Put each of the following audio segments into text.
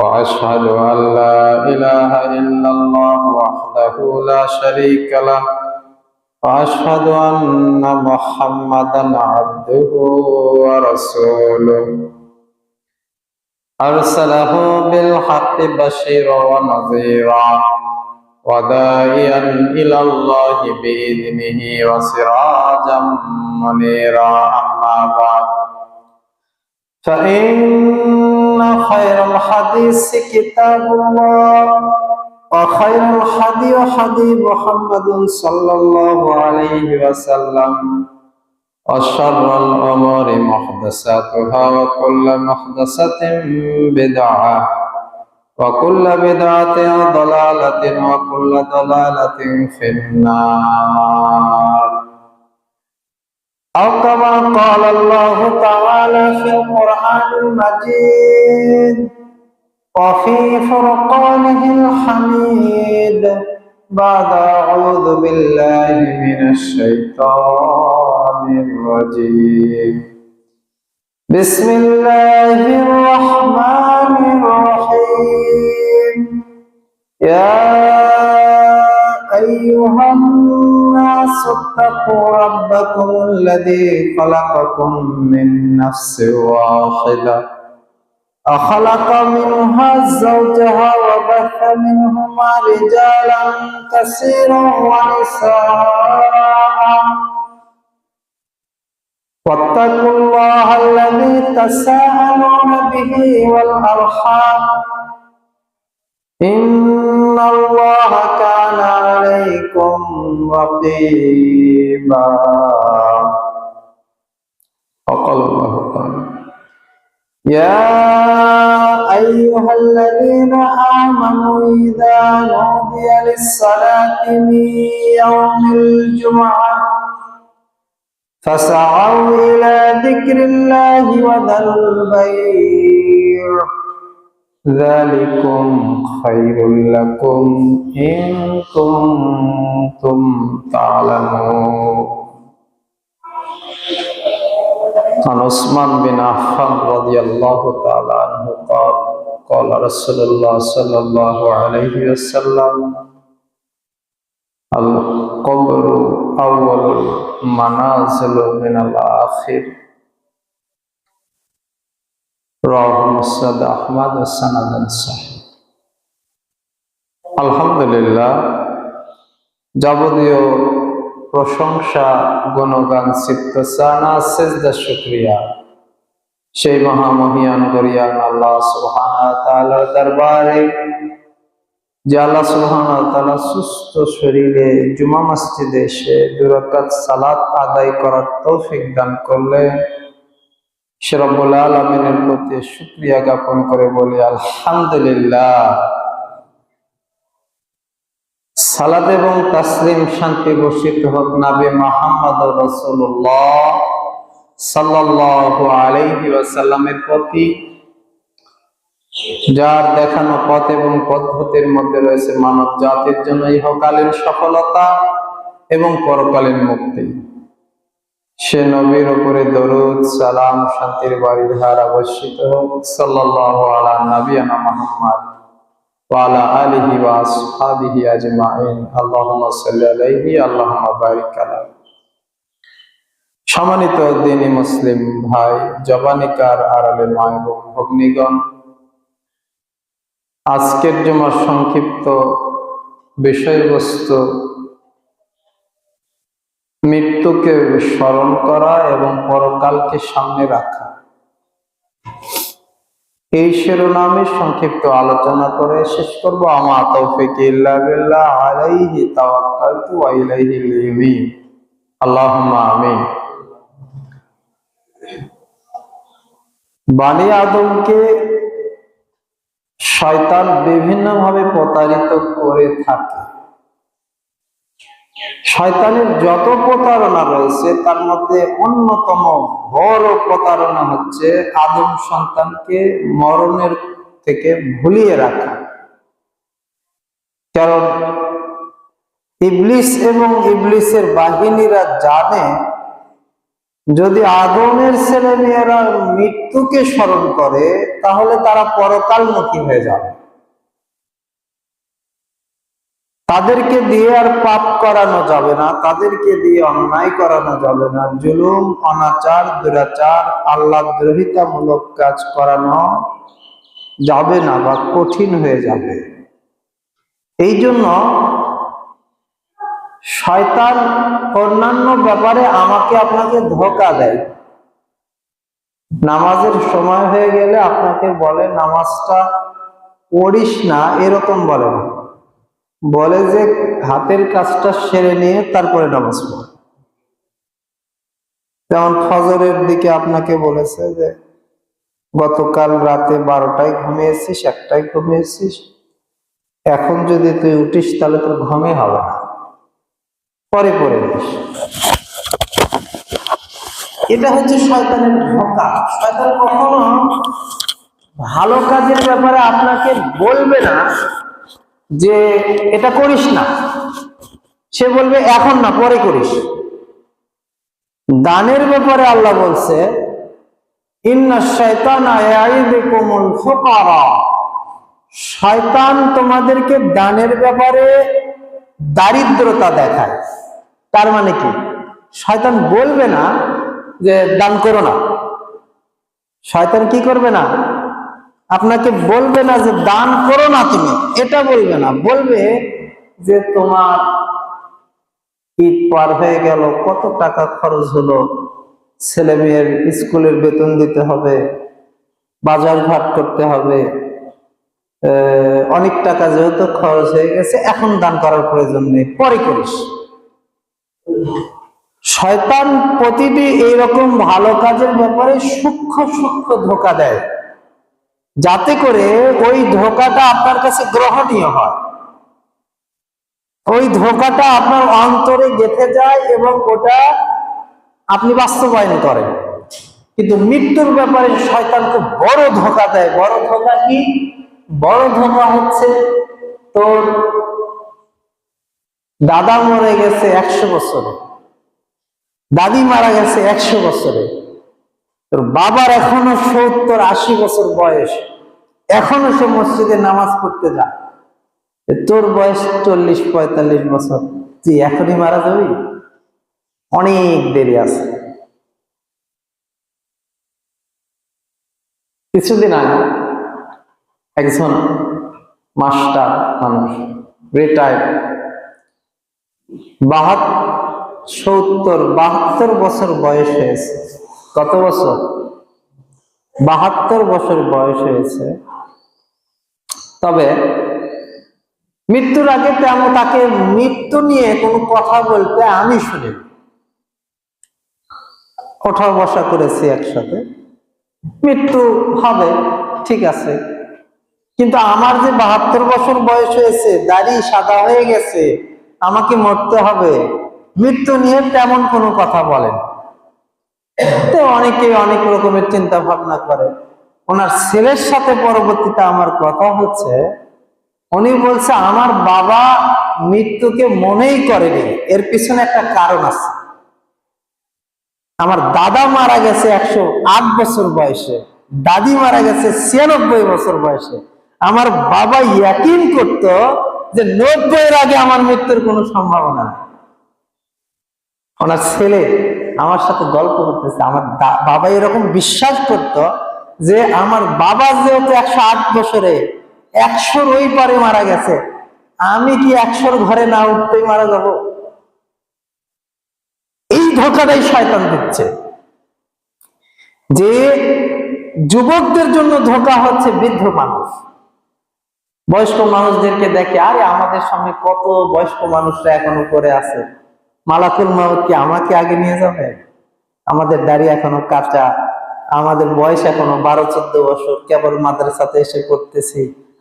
وأشهد أن لا إله إلا الله وحده لا شريك له وأشهد أن محمدا عبده ورسوله أرسله بالحق بشيرا ونذيرا وداعيا إلى الله بإذنه وسراجا منيرا أما بعد فإن خير الحديث كتاب الله وخير الهدي هدي محمد صلى الله عليه وسلم وشر الأمور محدثاتها وكل محدثة بدعة وكل بدعة ضلالة وكل ضلالة في النار أو كما قال الله تعالى في القرآن المجيد وفي فرقانه الحميد بعد أعوذ بالله من الشيطان الرجيم بسم الله الرحمن الرحيم يا أيها الناس اتقوا ربكم الذي خلقكم من نفس واحدة أخلق منها زوجها وبث منهما رجالا كثيرا ونساء واتقوا الله الذي تساءلون به والأرحام إن الله كان عليكم رقيبا وقال الله تعالى يا أيها الذين آمنوا إذا نودي للصلاة من يوم الجمعة فسعوا إلى ذكر الله وذروا البيع ذلكم خير لكم إن كنتم تعلمون عن عثمان بن عفان رضي الله تعالى عنه قال قال رسول الله صلى الله عليه وسلم القبر أول المنازل من الآخر رواه مسند أحمد وسند صحيح আলহামদুলিল্লাহ যাবতীয় প্রশংসা গুণগান সিফতানা সিজদা শুকরিয়া সেই মহামহিয়ান গরিয়ান আল্লাহ সুবহানাহু ওয়া তাআলার দরবারে যে আল্লাহ সুবহানাহু ওয়া তাআলা সুস্থ শরীরে জুমা মসজিদে এসে 2 রাকাত সালাত আদায় করার তৌফিক দান করলেন সে রব্বুল আলামিনের প্রতি শুকরিয়া জ্ঞাপন করে বলি আলহামদুলিল্লাহ। সালাত এবং তাসলিম শান্তি বর্ষিত হোক নবী মুহাম্মদ রাসূলুল্লাহ সাল্লাল্লাহু আলাইহি ওয়াসাল্লামের প্রতি, যার দেখানো পথ এবং পদ্ধতির মধ্যে রয়েছে মানব জাতির জন্য ইহকালীন সফলতা এবং পরকালীন মুক্তি। সে নবীর উপরে দরুদ সালাম শান্তির বারিধারা বর্ষিত হোক সাল্লাল্লাহু আলা নবিয়িনা মুহাম্মদ ওয়া আলা আলিহি ওয়া আসহাবিহি আজমাইন আল্লাহুম্মা সাল্লি আলাইহি আল্লাহুম্মা বারিক আলাইহি। সম্মানিত দ্বীনি মুসলিম ভাই, জবানিকার আড়ালে মা এবং ভগ্নীগণ, আজকের জুমার সংক্ষিপ্ত বিষয়বস্তু মৃত্যুকে স্মরণ করা এবং পরকালকে সামনে রাখা। এই শিরোনামে সংক্ষিপ্ত আলোচনা করে শেষ করব। আমা তাওফিক ইল্লা বিল্লাহ আলাইহি তাওয়াক্কালতু ওয়া ইলাইহিল ইউনিব। আল্লাহুম্মা আমিন। বনি আদমকে শয়তান বিভিন্নভাবে প্রতারিত করে থাকে। শয়তানের যত প্রতারণা রয়েছে তার মধ্যে অন্যতম বড় প্রতারণা হচ্ছে আদম সন্তানকে মরণের থেকে ভুলিয়ে রাখা। কারণ ইবলিস এবং ইবলিসের বাহিনীরা জানে যদি আদমের ছেলে মেয়েরা মৃত্যুকে স্মরণ করে তাহলে তারা পরকালমুখী হয়ে যাবে। তাদেরকে দিয়ে আর পাপ করানো যাবে না, তাদেরকে দিয়ে অন্যায় করানো যাবে না, জুলুম, অনাচার, দুরাচার, আল্লাহ দ্রোহিতামূলক কাজ করানো যাবে না বা কঠিন হয়ে যাবে। এই জন্য শয়তান অন্যান্য ব্যাপারে আমাকে আপনাকে ধোঁকা দেয়। নামাজের সময় হয়ে গেলে আপনাকে বলে নামাজটা পড়িস না, এরকম বলে না, বলে যে হাতের কাজটা সেরে নিয়ে তারপরে নামাজ পড়। যেমন ফজরের দিকে আপনাকে বলেছে যে গতকাল রাতে 12টায় ঘুমিয়েছিস, 1টায় ঘুমিয়েছিস, এখন যদি তুই উঠিস তাহলে তোর ঘুমে হবে না, পরে পড়ে নিস। এটা হচ্ছে শয়তানের ধোঁকা। শয়তান কখনো ভালো কাজের ব্যাপারে আপনাকে বলবে না যে এটা করিস না, সে বলবে এখন না, পরে করিস। দানের ব্যাপারে আল্লাহ বলছে ইন্নাশ শাইতানা ইয়াইদুকুমুল ফুকারা, শয়তান তোমাদেরকে দানের ব্যাপারে দারিদ্রতা দেখায়। তার মানে কি, শয়তান বলবে না যে দান করো না, শয়তান কি করবে না, আপনাকে বলবে না যে দান করো না তুমি, এটা বলবে না, বলবে যে তোমার ঈদ পার হয়ে গেল, কত টাকা খরচ হলো, ছেলে মেয়ের স্কুলের বেতন দিতে হবে, বাজার ঘাট করতে হবে, অনেক টাকা যেহেতু খরচ হয়ে গেছে, এখন দান করার প্রয়োজন নেই, পরে করিস। শয়তান প্রতিটি এইরকম ভালো কাজের ব্যাপারে সূক্ষ্ম সূক্ষ্ম ধোঁকা দেয়, যাতে করে ওই ধোঁকাটা আপনার কাছে গ্রহণীয় হয়, ওই ধোঁকাটা আপনার অন্তরে গেঁথে যায় এবং ওটা আপনি বাস্তবায়ন করেন। কিন্তু মৃত্যুর ব্যাপারে শয়তান খুব বড় ধোঁকা দেয়। বড় ধোঁকা কি? বড় ধোঁকা হচ্ছে তোর দাদা মরে গেছে 100 বছরে, দাদি মারা গেছে 100 বছরে, তোর বাবার এখনো 70-80 বছর বয়স, এখনো সে মসজিদে নামাজ পড়তে যায়, তোর বয়স 40-45 বছর, তুই এখনই মারা যাবি? অনেক দেরি আছে। কিছুদিন আগে একজন মাস্টার মানুষ, রিটায়ার্ড, 72 বছর বয়স হয়েছে। কত বছর? 72 বছর বয়স হয়েছে। তবে মৃত্যুর আগে তেমন তাকে মৃত্যু নিয়ে কোনো কথা বলতে আমি শুনি। ওঠা বসা করেছি একসাথে, মৃত্যু হবে ঠিক আছে, কিন্তু আমার যে 72 বছর বয়স হয়েছে, দাড়ি সাদা হয়ে গেছে, আমাকে মরতে হবে, মৃত্যু নিয়ে তেমন কোনো কথা বলেন। তো অনেকে অনেক রকমের চিন্তা ভাবনা করে। ওনার ছেলের সাথে পরবর্তীতে আমার কথা হচ্ছে, উনি বলছে আমার বাবা মৃত্যুকে মনেই করেনি, এর পিছনে একটা কারণ আছে। আমার দাদা মারা গেছে 108 বছর বয়সে, দাদি মারা গেছে 96 বছর বয়সে। আমার বাবা ইয়াকিন করত যে 90-এর আগে আমার মৃত্যুর কোনো সম্ভাবনা নেই। ওনার ছেলে আমার সাথে গল্প করতেছে, আমার বাবা এরকম বিশ্বাস করত যে আমার বাবা যেহেতু 108 বছরে 100 ওই পারে মারা গেছে, আমি কি 100 ঘরে না উঠতেই মারা যাব? এই ধোঁকাটাই শয়তান দিচ্ছে। যে যুবকদের জন্য ধোঁকা হচ্ছে বৃদ্ধ মানুষ, বয়স্ক মানুষদেরকে দেখে, আরে আমাদের সামনে কত বয়স্ক মানুষরা এখনো করে আছে, মালাকুল মাউত কি আমাকে আগে নিয়ে যাবে? আমাদের দাড়ি এখনো কাঁচা, আমাদের বয়স এখনো 12-14 বছর, কেবল মাদ্রাসাতে এসে করতেছি,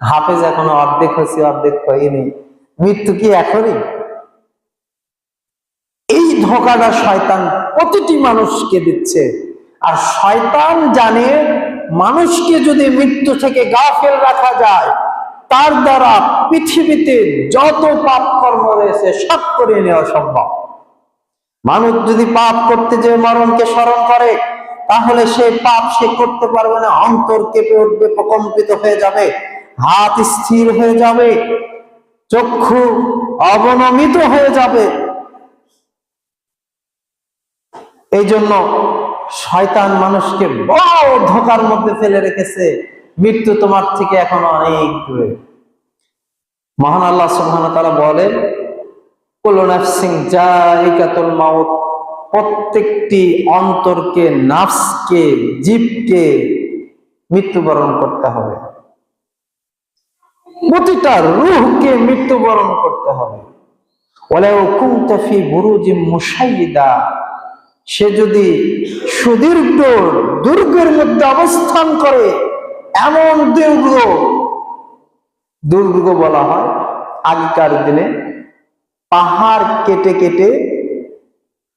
হাফেজ এখনো অর্ধেক হয়েছে, অর্ধেক হয়নি, মৃত্যু কি এখনই? এই ধোঁকাটা শয়তান প্রতিটি মানুষকে দিচ্ছে। আর শয়তান জানে মানুষকে যদি মৃত্যু থেকে গাফেল রাখা যায়, তার দ্বারা পৃথিবীতে যত পাপ কর্ম রয়েছে সব করে নেওয়া সম্ভব। মানুষ যদি পাপ করতে যে মরণকে স্মরণ করে, তাহলে সে পাপ সে করতে পারবে না, অন্তর কেঁপে উঠবে, প্রকম্পিত হয়ে যাবে, হাত স্থির হয়ে যাবে, চক্ষু অবনমিত হয়ে যাবে। এই জন্য শয়তান মানুষকে বড় ধোঁকার মধ্যে ফেলে রেখেছে। মৃত্যু তোমার থেকে এখন অনেক দূরে। মহান আল্লাহ সুবহানাহু ওয়া তাআলা বলেন, কুল্লু নাফসিন যায়িকাতুল মাউত, প্রত্যেকটি অন্তরকে, নাফসকে, জীবকে মৃত্যুবরণ করতে হবে। প্রতিটা রূহকে মৃত্যুবরণ করতে হবে। ওয়ালাউ কুনতা ফি বুরুজিম মুশাইয়্যিদা, সে যদি সুদীর্ঘ দুর্গের মধ্যে অবস্থান করে, এমন দুর্গ বলা হয় আগেকার দিনে, পাহাড় কেটে কেটে,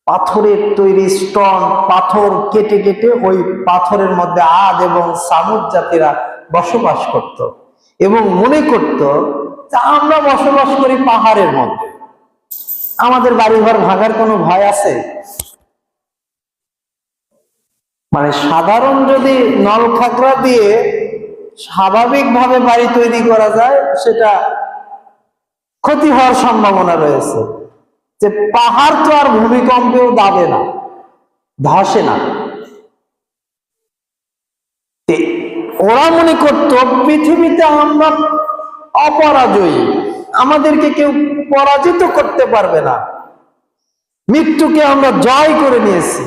পাথরের তৈরি স্টোন, পাথর কেটে কেটে ওই পাথরের মধ্যে আদ এবং সামুদ জাতিরা বসবাস করত এবং মনে করত যে আমরা বসবাস করি পাহাড়ের মধ্যে, আমাদের বাড়িঘর ভাঙার কোনো ভয় আছে? মানে সাধারণ যদি নল খাগড়া দিয়ে স্বাভাবিকভাবে বাড়ি তৈরি করা যায়, সেটা ক্ষতি হওয়ার সম্ভাবনা রয়েছে। যে পাহাড় তো আর ভূমিকম্পেও দাবে না, ধসে না। ওরা মনে করত পৃথিবীতে আমরা অপরাজয়ী, আমাদেরকে কেউ পরাজিত করতে পারবে না, মৃত্যুকে আমরা জয় করে নিয়েছি,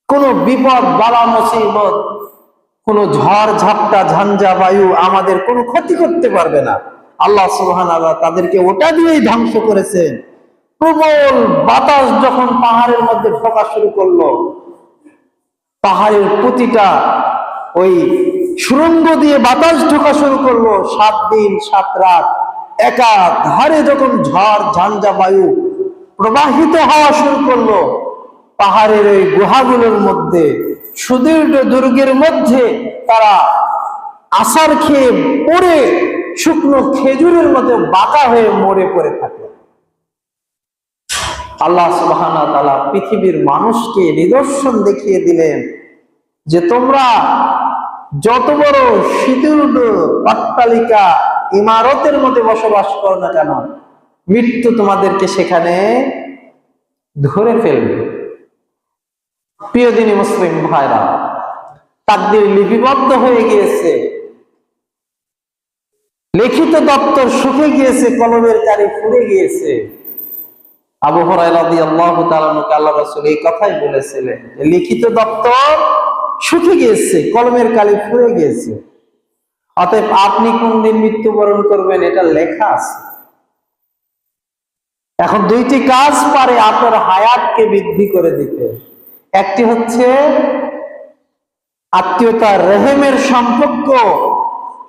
কোনো বিপদ বালা মুসিবত, কোনো ঝড় ঝাপটা ঝঞ্ঝা বায়ু আমাদের কোনো ক্ষতি করতে পারবে না। আল্লাহ সুবহানাহু ওয়া তাআলা তাদেরকে ওটা দিয়েই ধ্বংস করেছেন। প্রবল বাতাস যখন পাহাড়ের মধ্যে ঢোকা শুরু করলো, পাহাড়ের প্রতিটা ওই সুড়ঙ্গ দিয়ে বাতাস ঢোকা শুরু করলো, 7 দিন 7 রাত একাধারে যখন ঝড় ঝঞ্ঝা বায়ু প্রবাহিত হওয়া শুরু করলো, পাহাড়ের ওই গুহাগুলোর মধ্যে, সুদীর্ঘ দুর্গের মধ্যে তারা আছাড় খেয়ে পড়ে শুকনো খেজুরের মধ্যে বাঁকা হয়ে মরে পড়ে থাকে। আল্লাহ সুবহানাহু ওয়া তাআলা পৃথিবীর মানুষকে নিদর্শন দেখিয়ে দিলেন যে তোমরা যত বড় সুদীর্ঘ অট্টালিকা ইমারতের মধ্যে বসবাস করো না কেন, মৃত্যু তোমাদেরকে সেখানে ধরে ফেলবে। প্রিয় দিনী মুসলিম ভাইরা, তাকদীর লিপিবদ্ধ হয়ে গিয়েছে, লিখিত দপ্তর শুকিয়ে গিয়েছে, কলমের কালি ফুরে গিয়েছে। আবু হুরায়রা রাদিয়াল্লাহু তাআলা আনহু আল্লাহ রাসূল এই কথাই বলেছিলেন যে লিখিত দপ্তর শুকিয়ে গিয়েছে, কলমের কালি ফুরে গিয়েছে। অতএব আপনি কোন দিন মৃত্যুবরণ করবেন এটা লেখা আছে। এখন দুইটি কাজ পারে আপনার হায়াতকে বৃদ্ধি করে দিতে। একটি হচ্ছে আত্মীয়তা রেহেমের সম্পর্ক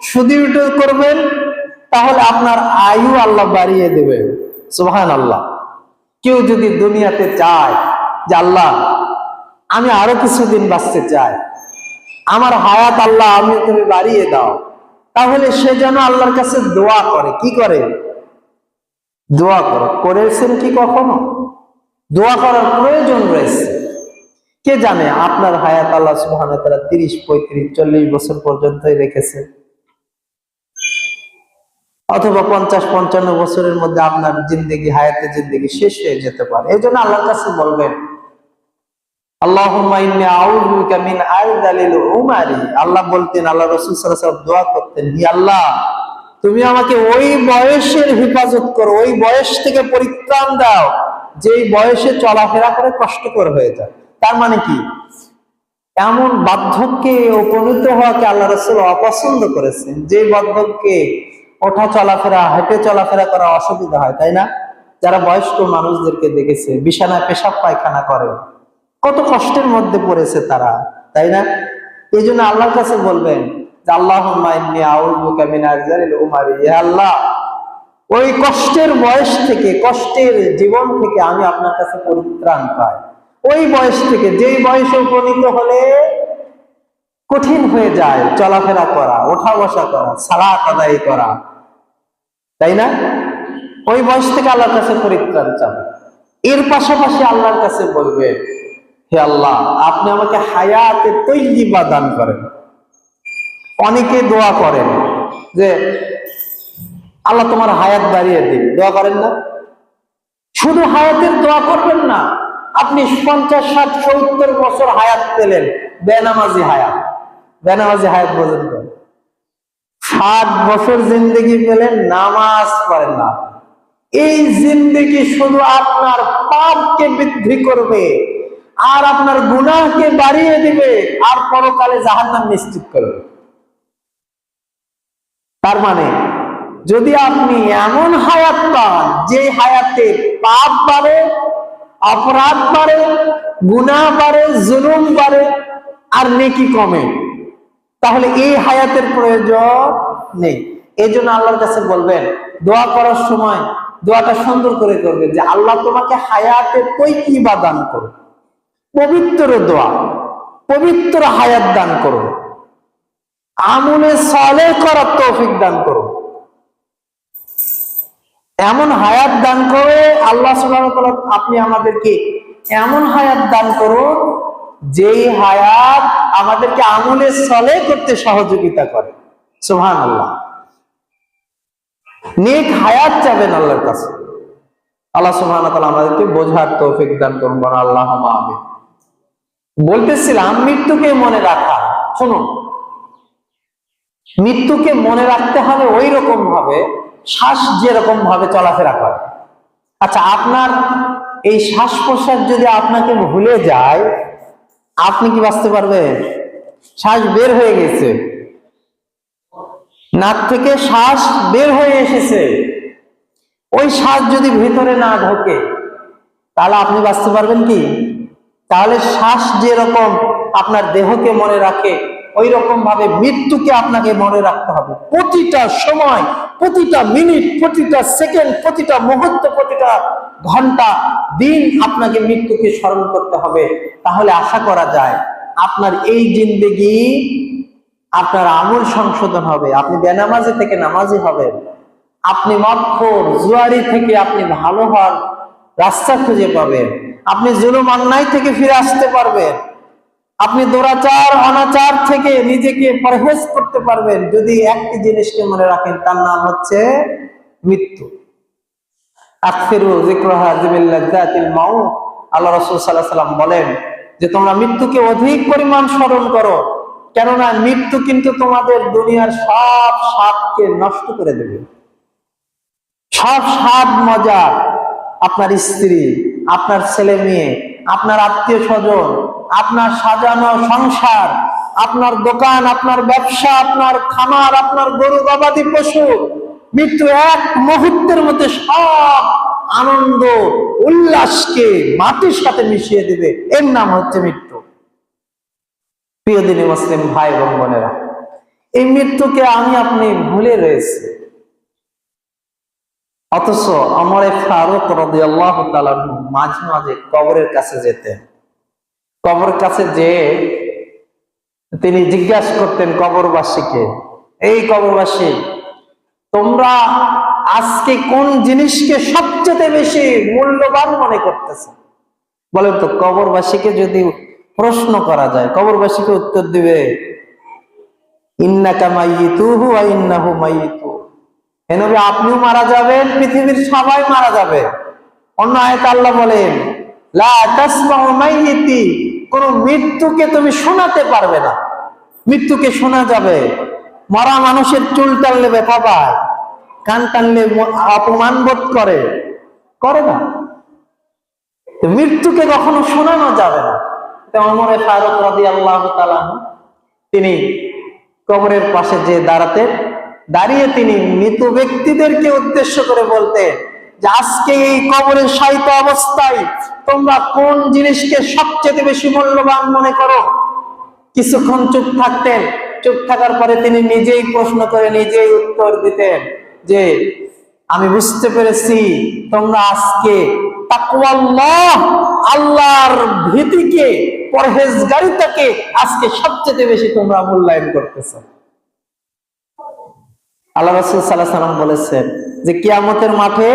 সুদৃঢ় করবেন, তাহলে আপনার আয়ু আল্লাহ বাড়িয়ে দেবেন। সুবহানাল্লাহ। কেউ যদি দুনিয়াতে চায় যে আল্লাহ আমি আরো কিছুদিন বাঁচতে চাই, আমার হায়াত আল্লাহ আমি তুমি বাড়িয়ে দাও, তাহলে সে যেন আল্লাহর কাছে দোয়া করে। কি করে? দোয়া করে। করেছেন কি কখনো? দোয়া করার প্রয়োজন রয়েছে। কে জানে আপনার হায়াত আল্লাহ সুবহানাহু ওয়া তাআলা 30, 35, 40 বছর পর্যন্তই রেখেছে, অথবা 50-55 বছরের মধ্যে আপনার জিন্দেগি, হায়াতের জিন্দেগি শেষ হয়ে যেতে পারে। এই জন্য আল্লাহর কাছে বলবেন আল্লাহুম্মা ইন্নী আউযু বিকা মিন আরযালিল উমারি। আল্লাহ বলতেন, আল্লাহ রাসূল সাল্লাল্লাহু আলাইহি ওয়াসাল্লাম দোয়া করতেন, হে আল্লাহ তুমি আমাকে ওই বয়সের হেফাজত করো, ওই বয়স থেকে পরিত্রাণ দাও যেই বয়সে চলাফেরা করে কষ্টকর হয়ে যায়। তার মানে কি? এমন বার্ধক্যে উপনীত হওয়াকে আল্লাহ রাসূল অপছন্দ করেছেন, যে বার্ধক্যে ওঠা চলাফেরা, হেঁটে চলাফেরা করা অসুবিধা হয়, তাই না? যারা বয়স্ক মানুষদেরকে দেখেছে বিছানায় পেশাব পায়খানা করে, কত কষ্টের মধ্যে পড়েছে তারা, তাই না? এই জন্য আল্লাহর কাছে বলবেন যে আল্লাহুম্মা ইন্নী আউযু বিকা মিন আরযালিল উমারি, হে আল্লাহ ওই কষ্টের বয়স থেকে, কষ্টের জীবন থেকে আমি আপনার কাছে পরিত্রাণ পাই। ওই বয়স থেকে, যেই বয়সে উপনীত হলে কঠিন হয়ে যায় চলাফেরা করা, ওঠা বসা করা, সালাত আদায় করা, তাই না? ওই বয়স থেকে আল্লাহর কাছে পরিত্রাণ চাবে। এর পাশাপাশি আল্লাহর কাছে বলবে, হে আল্লাহ, আপনি আমাকে হায়াতে তৈয়্যিবা দান করেন। অনেকে দোয়া করেন যে আল্লাহ তোমার হায়াত বাড়িয়ে দিন, দোয়া করেন না? শুধু হায়াতের দোয়া করবেন না, আপনি 50, 60, 70 বছর হায়াত পেলেন, বেনামাজি হায়াত। বেনামাজি হায়াত বোঝেন তো? 60 বছর জিন্দেগি পেলেন, নামাজ পড়েন না। এই জিন্দেগি শুধু আপনার পাপকে বৃদ্ধি করবে আর আপনার গুনাহকে বাড়িয়ে দিবে আর পরকালে জাহান্নাম নিশ্চিত করবে। তার মানে যদি আপনি এমন হায়াত পান যে হায়াতে পাপ বাড়ে, অপরাধ বাড়ে, গুনাহ বাড়ে, জুলুম বাড়ে আর নেকি কমে, তাহলে এই হায়াতের প্রয়োজন নেই। এই জন্য আল্লাহর কাছে বলবেন, দোয়া করার সময় দোয়াটা সুন্দর করে করবেন যে আল্লাহ তোমাকে হায়াতে তৈয়্যিবা দান করো, পবিত্র দোয়া, পবিত্র হায়াত দান করো, আমলে সালেহ করার তৌফিক দান করো। এমন হায়াত দান করে আল্লাহ সুবহানাহু ওয়া তাআলা, আপনি আমাদেরকে এমন হায়াত দান করুন যেই হায়াত আমাদেরকে আমলে সালেহ করতে সহযোগিতা করে। সুবহানাল্লাহ। নেক হায়াত চাবেন আল্লাহর কাছে। আল্লাহ সুবহানাহু ওয়া তাআলা আমাদেরকে বোঝার তৌফিক দান করুন, বলেন আল্লাহুম্মা আমিন। বলতেছিলাম মৃত্যুকে মনে রাখা। শুনুন, মৃত্যুকে মনে রাখতে হবে ওই রকম ভাবে শ্বাস যেরকম ভাবে চলাফেরা করে। আচ্ছা, আপনার এই শ্বাস প্রশ্বাস যদি আপনাকে ভুলে যায়, আপনি কি বাঁচতে পারবেন? শ্বাস বের হয়ে গেছে, নাক থেকে শ্বাস বের হয়ে এসেছে, ওই শ্বাস যদি ভেতরে না ঢোকে তাহলে আপনি বাঁচতে পারবেন কি? তাহলে শ্বাস যেরকম আপনার দেহকে মনে রাখে, ওই রকম ভাবে মৃত্যুকে আপনাকে মনে রাখতে হবে। প্রতিটা সময়, প্রতিটা মিনিট, প্রতিটা সেকেন্ড, প্রতিটা মুহূর্ত, প্রতিটা ঘন্টা, দিন আপনাকে মৃত্যুকে স্মরণ করতে হবে। তাহলে আশা করা যায় আপনার এই জিন্দেগি, আপনার আমল সংশোধন হবে, আপনি বেনামাজি থেকে নামাজি হবেন, আপনি মদখোর জুয়ারি থেকে আপনি ভালো হওয়ার রাস্তা খুঁজে পাবেন, আপনি জুলুম অন্যায় থেকে ফিরে আসতে পারবেন, আপনি দুরাচার অনাচার থেকে নিজেকে পরহেজ করতে পারবেন যদি একটি জিনিসকে মনে রাখেন, তার নাম হচ্ছে মৃত্যু। আকসিরু যিকরাহা যিবিল্লাযাতিল মাউত। আল্লাহ রাসূল সাল্লাল্লাহু আলাইহি ওয়াসাল্লাম বলেন যে তোমরা মৃত্যুকে অধিক পরিমাণ স্মরণ করো, কেননা মৃত্যু কিন্তু তোমাদের দুনিয়ার সব স্বাদকে নষ্ট করে দেবে। সব স্বাদ মজা, আপনার স্ত্রী, আপনার ছেলে মেয়ে, আপনার আত্মীয় স্বজন, আপনার সাজানো সংসার, আপনার দোকান, আপনার ব্যবসা, আপনার খামার, আপনার গরু গবাদি পশু, মৃত্যু এক মুহূর্তের মধ্যে সব আনন্দ উল্লাসকে মাটির সাথে মিশিয়ে দেবে। এর নাম হচ্ছে মৃত্যু। প্রিয় দিনী মুসলিম ভাই এবং বোনেরা, এই মৃত্যুকে আমি আপনি ভুলে রয়েছি, অথচ ওমর ফারুক রাদিয়াল্লাহু তাআলা মাঝে মাঝে কবরের কাছে যেতেন। কবরের কাছে যেয়ে তিনি জিজ্ঞাসা করতেন কবরবাসীকে, এই কবরবাসী, তোমরা আজকে কোন জিনিসকে সবচেয়ে বেশি মূল্যবান মনে করতেছো? বলেন তো, কবরবাসীকে যদি প্রশ্ন করা যায়, কবরবাসীকে উত্তর দিবে ইন্নাকা মাইয়িতুহু ওয়া ইন্নাহু মাইয়িতু। হে নবী, আপনিও মারা যাবেন, পৃথিবীর সবাই মারা যাবে। অন্য আয়াতে আল্লাহ বলেন লা তাসমাউ মাইয়িতি, কোন মৃত্যুকে তুমি শোনাতে পারবে না। মৃত্যুকে শোনা যাবে, মরা মানুষের চুল টানলে ব্যথা পায়, কান টানলে অপমান বোধ করে, করে না? মৃত্যুকে কখনো শোনানো যাবে না। ওমর ফারুক রাদিয়াল্লাহু তাআলা তিনি কবরের পাশে যে দাঁড়িয়ে তিনি মৃত ব্যক্তিদেরকে উদ্দেশ্য করে বলতেন যে আজকে এই কবরে শায়িত অবস্থায় তোমরা কোন জিনিসকে সবচেয়ে বেশি মূল্যবান মনে করো? কিছুক্ষণ চুপ থাকতেন, চুপ থাকার পরে তিনি নিজেই প্রশ্ন করে নিজেই উত্তর দিতেন যে আমি বুঝতে পেরেছি তোমরা আজকে তাকওয়াল্লাহ, আল্লাহর ভীতিকে, পরহেজগারিতাকে আজকে সবচেয়ে বেশি তোমরা মূল্যায়ন করতেছো। আল্লাহ রাসূল সাল্লাল্লাহু আলাইহি ওয়াসাল্লাম বলেছেন যে কিয়ামতের মাঠে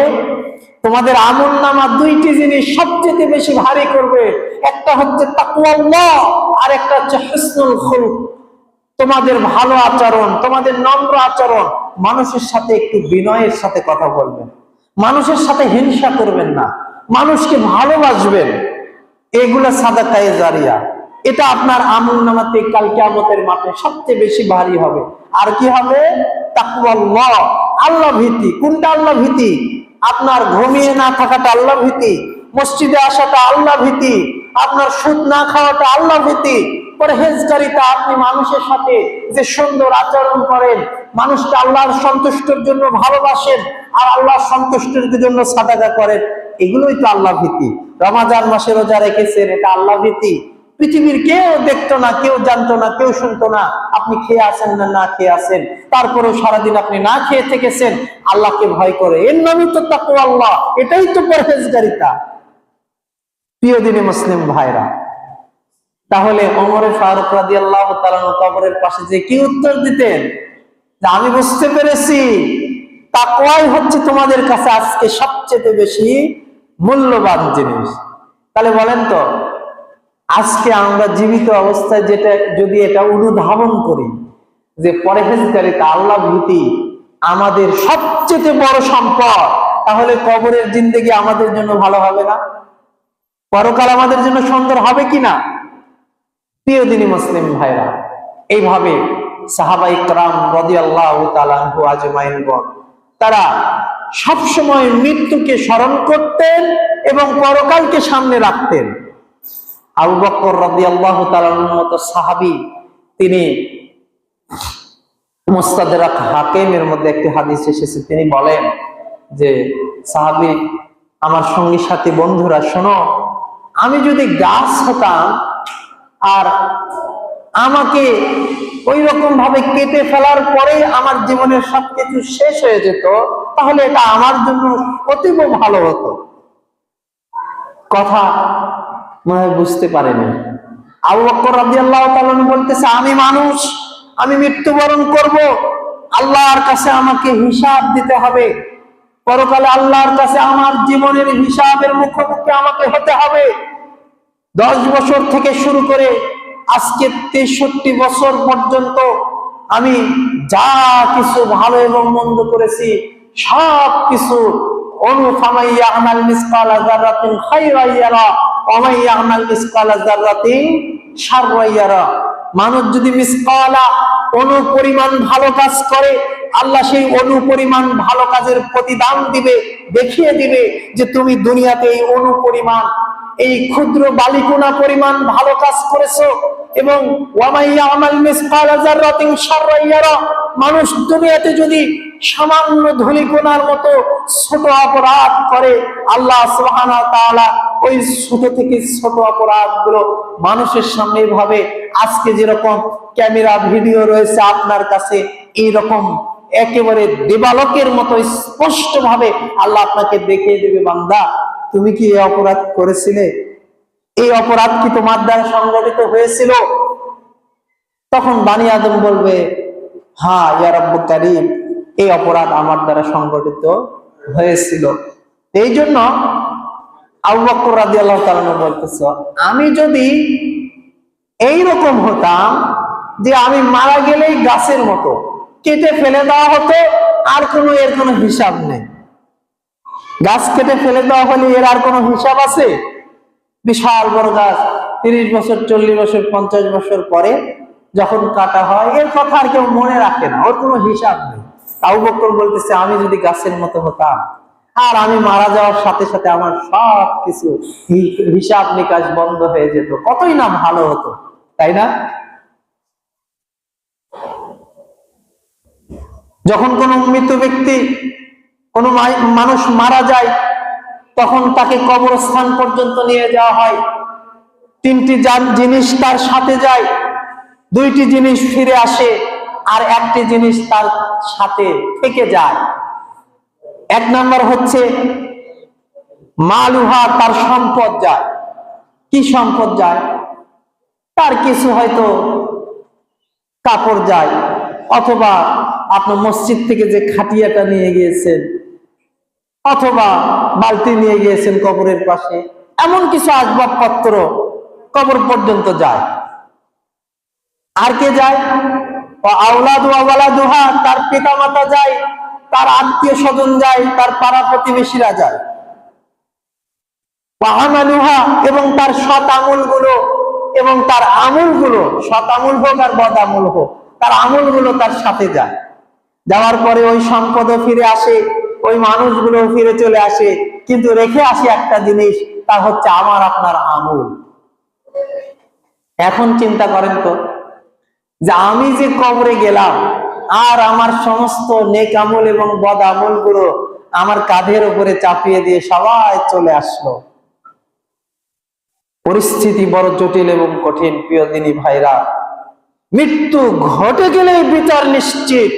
তোমাদের আমলনামা দুইটি জিনিস সবচেয়ে বেশি ভারী করবে, একটা হচ্ছে তাকওয়াল্লাহ আর একটা হচ্ছে হুসনুল খুলুক। তোমাদের ভালো আচরণ, তোমাদের নম্র আচরণ, মানুষের সাথে একটু বিনয়ের সাথে কথা বলবেন, মানুষের সাথে হিংসা করবেন না, মানুষকে ভালোবাসবেন, এগুলা সাদাকায়ে জারিয়া। এটা আপনার আমলনামাতে কাল কিয়ামতের মাঠে সবচেয়ে বেশি ভারী হবে। আর কি হবে? তাকওয়াল্লাহ, আল্লাহ ভীতি। কোনটা আল্লাহ ভীতি? আপনার ঘুমিয়ে না থাকাটা আল্লাহ ভীতি, মসজিদে আসাটা আল্লাহ ভীতি, আপনার সুদ না খাওয়াটা আল্লাহ ভীতি, পরহেজগারিতা, আপনি মানুষের সাথে যে সুন্দর আচরণ করেন, মানুষকে আল্লাহর সন্তুষ্টির জন্য ভালোবাসেন আর আল্লাহর সন্তুষ্টির জন্য সাদাকা করেন, এগুলোই তো আল্লাহ ভীতি। রমাজান মাসে রোজা রেখেছেন, এটা আল্লাহ ভীতি। পৃথিবীর কেউ দেখতো না, কেউ জানতো না, কেউ শুনতো না আপনি খেয়ে আছেন না না খেয়ে আছেন, তারপরেও সারাদিন আপনি না খেয়ে থেকেছেন আল্লাহকে ভয় করে। এর নামই তো তাকওয়াল্লাহ, এটাই তো পরহেজগারিতা। প্রিয় দিনী মুসলিম ভাইরা, তাহলে ওমর ফারুক রাদিয়াল্লাহু তাআলা কবরের পাশে যে কি উত্তর দিতেন? যে আমি বুঝতে পেরেছি তাকওয়াই হচ্ছে তোমাদের কাছে আজকে সবচেয়ে বেশি মূল্যবান জিনিস। তাহলে বলেন তো, আজকে আমরা জীবিত অবস্থায় যেটা যদি এটা অনুধাবন করি যে পরহেজগারিতা, আল্লাহ ভীতি আমাদের সবচেয়ে বড় সম্পদ, তাহলে কবরের জিন্দেগি আমাদের জন্য ভালো হবে না? পরকাল আমাদের জন্য সুন্দর হবে কিনা? প্রিয় দিনী মুসলিম ভাইরা, এইভাবে সাহাবায়ে কেরাম রাদিয়াল্লাহু তাআলা আনহু আজমাইনগণ তারা সবসময় মৃত্যুকে স্মরণ করতেন এবং পরকালকে সামনে রাখতেন। আবু বকর রাদিয়াল্লাহু তাআলার মতো সাহাবী, তিনি মুস্তাদরাক হাকিমের মধ্যে একটি হাদিস এসেছে, তিনি বলেন যে সাহাবী, আমার সঙ্গী সাথী বন্ধুরা শোনো, আমি যদি গাছ হতাম আর আমাকে ওই রকম ভাবে কেটে ফেলার পরে আমার জীবনের সবকিছু শেষ হয়ে যেত, তাহলে এটা আমার জন্য অতীব ভালো হতো। কথা মনে হয় বুঝতে পারেনি। আবু বকর রাদিয়াল্লাহু তাআলা বলতেছে, আমি মানুষ, আমি মৃত্যুবরণ করব, আল্লাহর কাছে আমাকে হিসাব দিতে হবে, পরকালে আল্লাহর কাছে আমার জীবনের হিসাবের মুখোমুখি আমাকে হতে হবে। 10 বছর থেকে শুরু করে আজকে 63 বছর পর্যন্ত আমি যা কিছু ভালো এবং মন্দ করেছি সব কিছু অনুফামাইয়া আমাল মিসকালা যাররাতিন খায়রা ইয়ারা ওয়া মাইয়া আমাল মিসকালা যাররাতিন শাররা ইয়ারা। মানুষ যদি মিসকালা অনু পরিমাণ ভালো কাজ করে, আল্লাহ সেই অনু পরিমাণ ভালো কাজের প্রতিদান দিবে, দেখিয়ে দিবে যে তুমি দুনিয়াতে এই অনু পরিমাণ, এই ক্ষুদ্র বালিকুনা পরিমাণ ভালো কাজ করেছো। এবং ওয়ামাইয়া আমাল মিসকালা যাররাতিন শাররা ইয়ারা, মানুষ দুনিয়াতে যদি সামান্য ধূলিকণার মতো ছোট অপরাধ করে, আল্লাহ সুবহানাহু ওয়া তাআলা ওই ছোট থেকে ছোট অপরাধগুলো মানুষের সামনে ভাবে, আজকে যেরকম ক্যামেরা ভিডিও রয়েছে আপনার কাছে, এইরকম একেবারে দেবালকের মতো স্পষ্ট ভাবে আল্লাহ আপনাকে দেখিয়ে দেবে, বান্দা তুমি কি এই অপরাধ করেছিলে? এই অপরাধ কি তোমার দ্বারা সংগঠিত হয়েছিল? তখন বানি আদম বলবে, হ্যাঁ ইয়া রাব্বুল কারীম, এই অপরাধ আমার দ্বারা সংগঠিত হয়েছিল। এই জন্য আবু বকর রাদিয়াল্লাহু তাআলা বলতেছে, আমি যদি এইরকম হতাম যে আমি মারা গেলেই গাছের মতো কেটে ফেলে দেওয়া হতো, আর এর কোনো হিসাব নেই। গাছ কেটে ফেলে দেওয়া হলে এর আর কোনো হিসাব আছে? বিশাল বড় গাছ 30 বছর 40 বছর 50 বছর পরে যখন কাটা হয়, এর কথা আর কেউ মনে রাখে না, ওর কোনো হিসাব নেই। আবু বকর বলতেছে, আমি যদি গাছের মতো হতাম আর আমি মারা যাওয়ার সাথে সাথে আমার সব কিছু হিসাব নিকাশ বন্ধ হয়ে যেত, কতই না ভালো হতো, তাই না? যখন কোনো মৃত ব্যক্তি, কোনো মানুষ মারা যায়, তখন তাকে কবরস্থান পর্যন্ত নিয়ে যাওয়া হয়। 3টি জিনিস তার সাথে যায়, 2টি জিনিস ফিরে আসে আর 1টি জিনিস তার সাথে থেকে যায়। 1 নাম্বার হচ্ছে মালুহা, তার সম্পদ যায়। কি সম্পদ যায়? তার কিছু হয়তো কাপড় যায়, অথবা আপনার মসজিদ থেকে যে খাটিয়াটা নিয়ে গিয়েছেন অথবা বালতি নিয়ে গিয়েছেন কবরের পাশে, এমন কিছু আসবাবপত্র কবর পর্যন্ত যায়। আর কে যায়? আওলাদু ওয়ালাদুহা, তার পিতা মাতা যায়, তার আত্মীয় স্বজন যায়, তার পাড়া প্রতিবেশীরা যায়। ওয়াহামালুহা, এবং তার সৎ আমলগুলো, এবং তার আমলগুলো, সৎ আমল হোক আর বদ আমল হোক, তার আমলগুলো তার সাথে যায়। যাওয়ার পরে ওই সম্পদও ফিরে আসে, ওই মানুষগুলো ফিরে চলে আসে, কিন্তু রেখে আসে একটা জিনিস, তা হচ্ছে আমার আপনার আমল। এখন চিন্তা করেন তো, যে আমি যে কবরে গেলাম আর আমার সমস্ত নেক আমল এবং বদ আমল গুলো আমার কাঁধের উপরে চাপিয়ে দিয়ে সবাই চলে আসলো। পরিস্থিতি বড় জটিল এবং কঠিন। প্রিয় দিনী ভাইরা, মৃত্যু ঘটে গেলেই বিচার নিশ্চিত,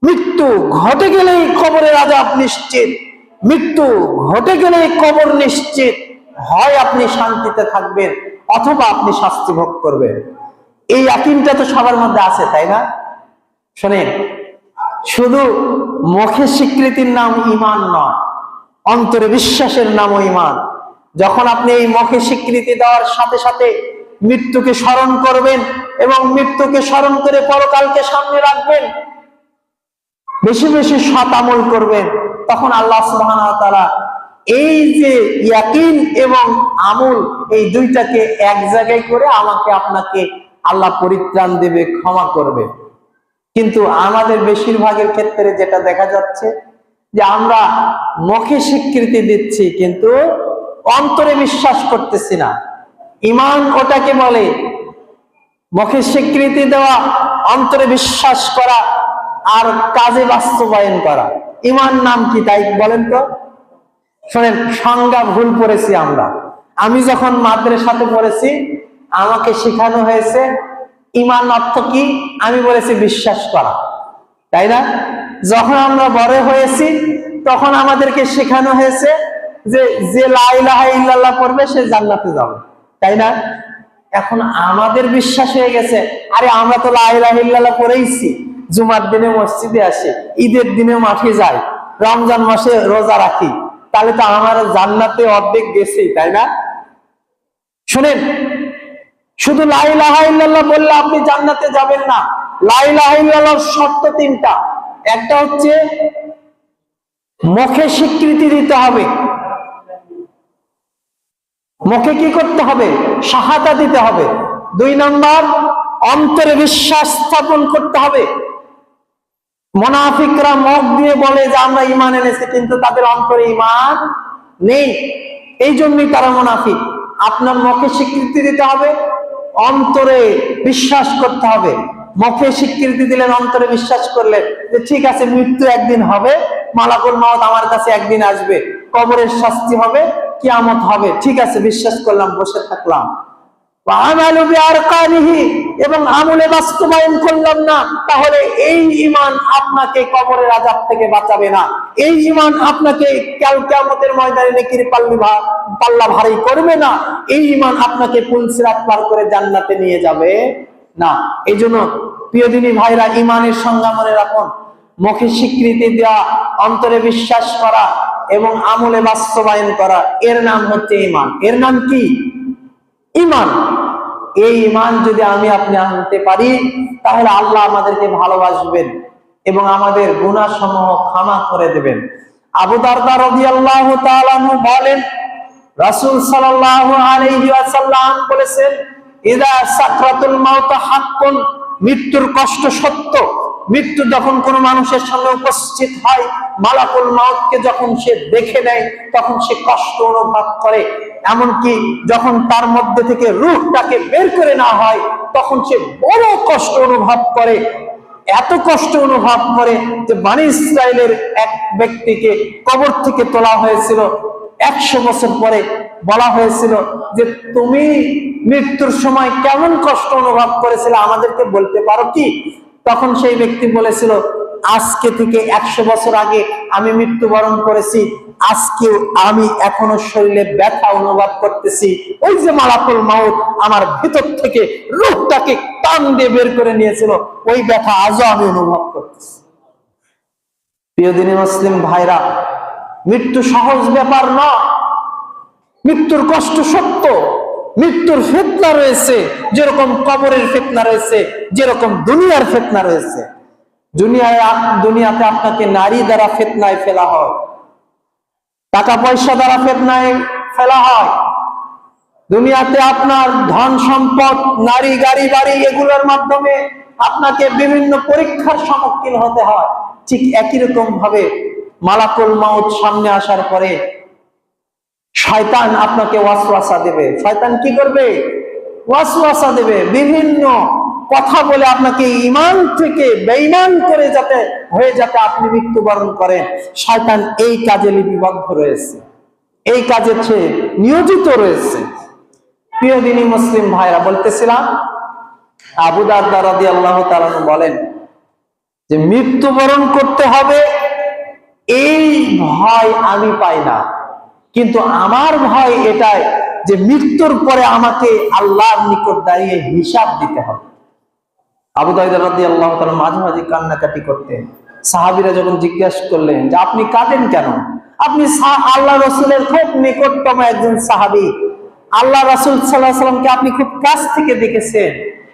মৃত্যু ঘটে গেলেই কবরের আযাব নিশ্চিত, মৃত্যু ঘটে গেলেই কবর নিশ্চিত। হয় আপনি শান্তিতে থাকবেন অথবা আপনি শাস্তি ভোগ করবেন। এই ইয়াকিনটা তো সবার মধ্যে আছে, তাই না? শোনেন, শুধু মুখে স্বীকৃতির নাম ঈমান নয়, অন্তরে বিশ্বাসের নামও ঈমান। যখন আপনি এই মুখে স্বীকৃতি দেওয়ার সাথে সাথে মৃত্যুকে স্মরণ করবেন এবং মৃত্যুকে স্মরণ করে পরকালকে সামনে রাখবেন, বেশি বেশি সৎ আমল করবেন, তখন আল্লাহ সুবহানাহু ওয়া তাআলা এই যে ইয়াকিন এবং আমল, এই দুইটাকে এক জায়গায় করে আমাকে আপনাকে আল্লাহ পরিত্রাণ দেবে, ক্ষমা করবে। কিন্তু আমাদের বেশিরভাগের ক্ষেত্রে যেটা দেখা যাচ্ছে, যে আমরা মুখে স্বীকৃতি দিচ্ছি কিন্তু অন্তরে বিশ্বাস করতেছি না। ঈমান ওটাকে বলে, মুখে স্বীকৃতি দেওয়া, অন্তরে বিশ্বাস করা আর কাজে বাস্তবায়ন করা। ঈমান নাম কি তাই বলেন তো? শোনেন, সংজ্ঞা ভুল পড়েছি আমরা। আমি যখন মাদ্রাসাতে পড়েছি আমাকে শেখানো হয়েছে ঈমান অর্থ কি, আমি বলেছি বিশ্বাস করা, তাই না? যখন আমরা বড় হয়েছি তখন আমাদেরকে শেখানো হয়েছে যে যে লা ইলাহা ইল্লাল্লাহ পড়বে সে জান্নাতে যাবে, তাই না? এখন আমাদের বিশ্বাস হয়ে গেছে, আরে আমরা তো লা ইলাহা ইল্লাল্লাহ পড়েইছি, জুমার দিনে মসজিদে আসি, ঈদের দিনে মাঠে যাই, রমজান মাসে রোজা রাখি, তাহলে তো আমার জান্নাতে অর্ধেক গেছি, তাই না? শুনেন, শুধু লা ইলাহা ইল্লাল্লাহ বললে আপনি জান্নাতে যাবেন না। লা ইলাহা ইল্লাল্লাহর শর্ত তিনটা। একটা হচ্ছে মুখে স্বীকৃতি দিতে হবে, মুখে কি করতে হবে? শাহাদা দিতে হবে। 2 নাম্বার, অন্তরে বিশ্বাস স্থাপন করতে হবে। মুনাফিকরা মুখ দিয়ে বলে যে আমরা ঈমান এনেছি, কিন্তু তাদের অন্তরে ঈমান নেই, এই জন্যই তারা মুনাফিক। আপনার মুখে স্বীকৃতি দিতে হবে, অন্তরে বিশ্বাস করতে হবে। মুখে স্বীকৃতি দিলেন, অন্তরে বিশ্বাস করলেন যে ঠিক আছে, মৃত্যু একদিন হবে, মালাকুল মউত আমার কাছে একদিন আসবে, কবরের শাস্তি হবে, কিয়ামত হবে, ঠিক আছে বিশ্বাস করলাম, বসে থাকলাম। এবং আমলে বাস্তবায়ন করলাম না, তাহলে এই ঈমান আপনাকে কবরের আযাব থেকে বাঁচাবে না। এই ঈমান আপনাকে কাল কিয়ামতের ময়দানে নেকির পাল্লা ভারী করবে না। এই ঈমান আপনাকে পুল সিরাত পার করে জান্নাতে নিয়ে যাবে না। এই জন্য প্রিয় দিনী ভাইরা, ঈমানের সংজ্ঞা মনে রাখুন। মুখে স্বীকৃতি দেওয়া, অন্তরে বিশ্বাস করা এবং আমলে বাস্তবায়ন করা, এর নাম হচ্ছে ঈমান। এর নাম কি? ঈমান। এই ঈমান যদি আমি আপনি আনতে পারি, তাহলে আল্লাহ আমাদেরকে ভালোবাসবেন এবং আমাদের গুনাহ সমূহ ক্ষমা করে দেবেন। আবু দারদা রাদিয়াল্লাহু তাআলা আনহু বলেন, রাসূল সাল্লাল্লাহু আলাইহি ওয়াসাল্লাম বলেছেন, ইযা সাকরাতুল মাউত হাক্কুন, মৃত্যুর কষ্ট সত্য। মৃত্যু যখন কোনো মানুষের সামনে উপস্থিত হয়, মালাকুল মাউতকে যখন সে দেখে নেয়, তখন সে কষ্ট অনুভব করে। এমনকি যখন তার মধ্যে থেকে রূহটাকে বের করে নেওয়া হয়, তখন সে বড় কষ্ট অনুভব করে। এত কষ্ট অনুভব করে যে বনী ইসরাইলের এক ব্যক্তিকে কবর থেকে তোলা হয়েছিল 100 বছর পরে। বলা হয়েছিল যে তুমি মৃত্যুর সময় কেমন কষ্ট অনুভব করেছিলে, আমাদেরকে বলতে পারো কি? তখন সেই ব্যক্তি বলেছিল, আজকে থেকে 100 বছর আগে আমি মৃত্যুবরণ করেছি, আজকে আমি এখনো শরীরে ব্যথা অনুভব করতেছি। ওই যে মালাকুল মাউত আমার ভিতর থেকে রূহটাকে টান দিয়ে বের করে নিয়েছিল, ওই ব্যথা আজও আমি অনুভব করতেছি। প্রিয় দিনী মুসলিম ভাইরা, মৃত্যু সহজ ব্যাপার নয়, মৃত্যুর কষ্ট সত্য, মৃত্যুর ফিতনা রয়েছে, যেরকম কবরের ফিতনা রয়েছে, যেরকম দুনিয়ার ফিতনা রয়েছে। দুনিয়াতে আপনাকে নারী দ্বারা ফিতনায় ফেলা হয়, টাকা পয়সা দ্বারা ফিতনায় ফেলা হয়, দুনিয়াতে আপনার ধন সম্পদ, নারী, গাড়ি, বাড়ি, এগুলোর মাধ্যমে আপনাকে বিভিন্ন পরীক্ষার সম্মুখীন হতে হয়। ঠিক একই রকম ভাবে মালাকুল মাউত সামনে আসার পরে শয়তান আপনাকে ওয়াসওয়াসা দেবে। শয়তান কি করবে? ওয়াসওয়াসা দেবে, বিভিন্ন কথা বলে আপনাকে ঈমান থেকে বেঈমান করে যাতে আপনি মৃত্যুবরণ করেন। শয়তান এই কাজে লিপিবদ্ধ রয়েছে, এই কাজে সে নিয়োজিত রয়েছে। প্রিয় দিনী মুসলিম ভাইরা, বলতেছিলাম আবু দারদা রাদিয়াল্লাহু তাআলা বলেন যে মৃত্যুবরণ করতে হবে এই ভয় আমি পাই না, কিন্তু আমার ভয় এটাই যে মৃত্যুর পরে আমাকে আল্লাহর নিকট দাঁড়িয়ে হিসাব দিতে হবে। আবু দারদা রাদিয়াল্লাহু তাআলা মাঝে মাঝে কান্নাকাটি করতেন। সাহাবীরা যখন জিজ্ঞাসা করলেন যে আপনি কাঁদেন কেন? আপনি আল্লাহ রাসূলের খুব নিকটতম একজন সাহাবী, আল্লাহ রাসূল সাল্লাল্লাহু আলাইহি ওয়াসাল্লামকে আপনি খুব কাছ থেকে দেখেছেন,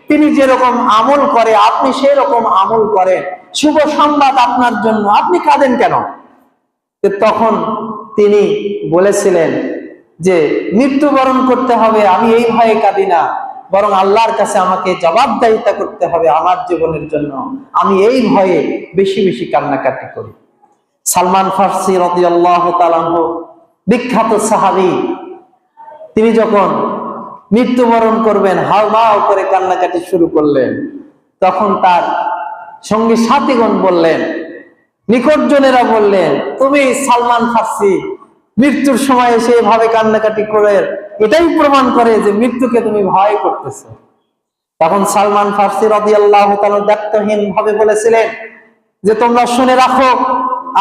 তিনি যেরকম আমল করে আপনি সেই রকম আমল করেন, শুভ সংবাদ আপনার জন্য, আপনি কাঁদেন কেন? তখন তিনি বলেছিলেন যে মৃত্যুবরণ করতে হবে, আমি এই ভয়ে কাঁদি না, বরং আল্লাহর কাছে আমাকে জবাবদিহিতা করতে হবে আমার জীবনের জন্য, আমি এই ভয়ে বেশি বেশি কান্নাকাটি করি। সালমান ফারসি রাদিয়াল্লাহু তাআলা আনহু, বিখ্যাত সাহাবী, তিনি যখন মৃত্যুবরণ করবেন হাউমাউ করে কান্নাকাটি শুরু করলেন, তখন তার সঙ্গী সাথীগণ বললেন, নিকটজনেরা বললেন, তুমি সালমান ফারসি মৃত্যুর সময় এসে এভাবে কান্নাকাটি করে, এটাই প্রমাণ করে যে মৃত্যুকে তুমি ভয় করতেছো। তখন সালমান ফারসি রাদিয়াল্লাহু তাআলা দায়িত্বহীন ভাবে বলেছিলেন যে তোমরা শুনে রাখো,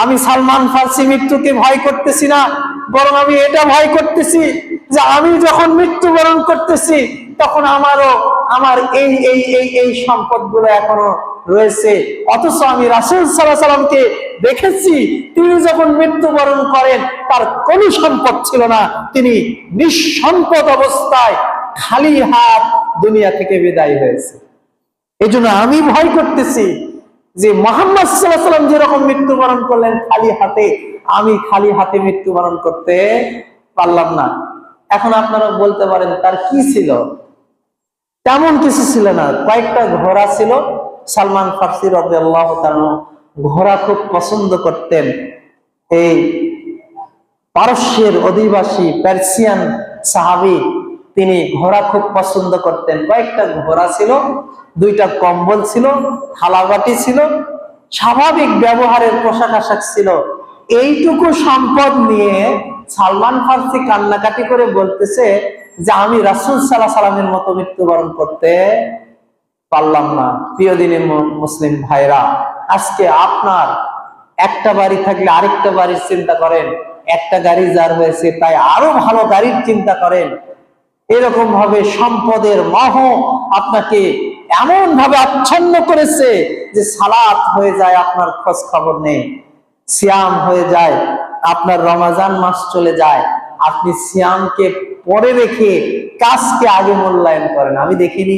আমি সালমান ফারসি মৃত্যুকে ভয় করতেছি না, বরং আমি এটা ভয় করতেছি যে আমি যখন মৃত্যুবরণ করতেছি তখন আমার এই সম্পদগুলো এখনো রয়েছে, অথচ আমি রাসূল সাল্লাল্লাহু আলাইহি ওয়াসাল্লামকে দেখেছি তিনি যখন মৃত্যুবরণ করেন তার কোনো সম্পদ ছিল না, তিনি নিঃসম্পদ অবস্থায় খালি হাত দুনিয়া থেকে বিদায় হয়েছে। এজন্য আমি ভয় করতেছি যে মুহাম্মদ সাল্লাল্লাহু আলাইহি ওয়াসাল্লাম যেরকম মৃত্যুবরণ করলেন খালি হাতে, আমি খালি হাতে মৃত্যুবরণ করতে পারলাম না। এখন আপনারা বলতে পারেন তার কি ছিল? তেমন কিছু ছিল না, কয়েকটা ঘোড়া ছিল। সালমান ফারসি রাদিয়াল্লাহু তাআলা ঘোড়া খুব পছন্দ করতেন। এই পারস্যের অধিবাসী পার্সিয়ান সাহাবী, তিনি ঘোড়া খুব পছন্দ করতেন। কয়েকটা ঘোড়া ছিল, দুইটা কম্বল ছিল, থালাবাটি ছিল, স্বাভাবিক ব্যবহারের পোশাক আশাক ছিল। এইটুকু সম্পদ নিয়ে সালমান ফারসি কান্নাকাটি করে বলতেছে যে আমি রাসূল সাল্লাল্লাহু আলাইহি ওয়াসাল্লামের মতো মৃত্যুবরণ করতে পারলাম না। প্রিয় দিনী মুসলিম ভাইরা, আজকে আপনার একটা বাড়ি থাকলে আরেকটা বাড়ির চিন্তা করেন, একটা গাড়ি যার হয়েছে তাই আরো ভালো গাড়ির চিন্তা করেন। এরকম ভাবে সম্পদের মোহ আপনাকে এমন ভাবে আচ্ছন্ন করেছে যে সালাত হয়ে যায় আপনার খোঁজ খবর নেই, সিয়াম হয়ে যায়, আপনার রমজান মাস চলে যায়, আপনি সিয়ামকে পরে রেখে কাজকে আগে মূল্যায়ন করেন। আমি দেখিনি,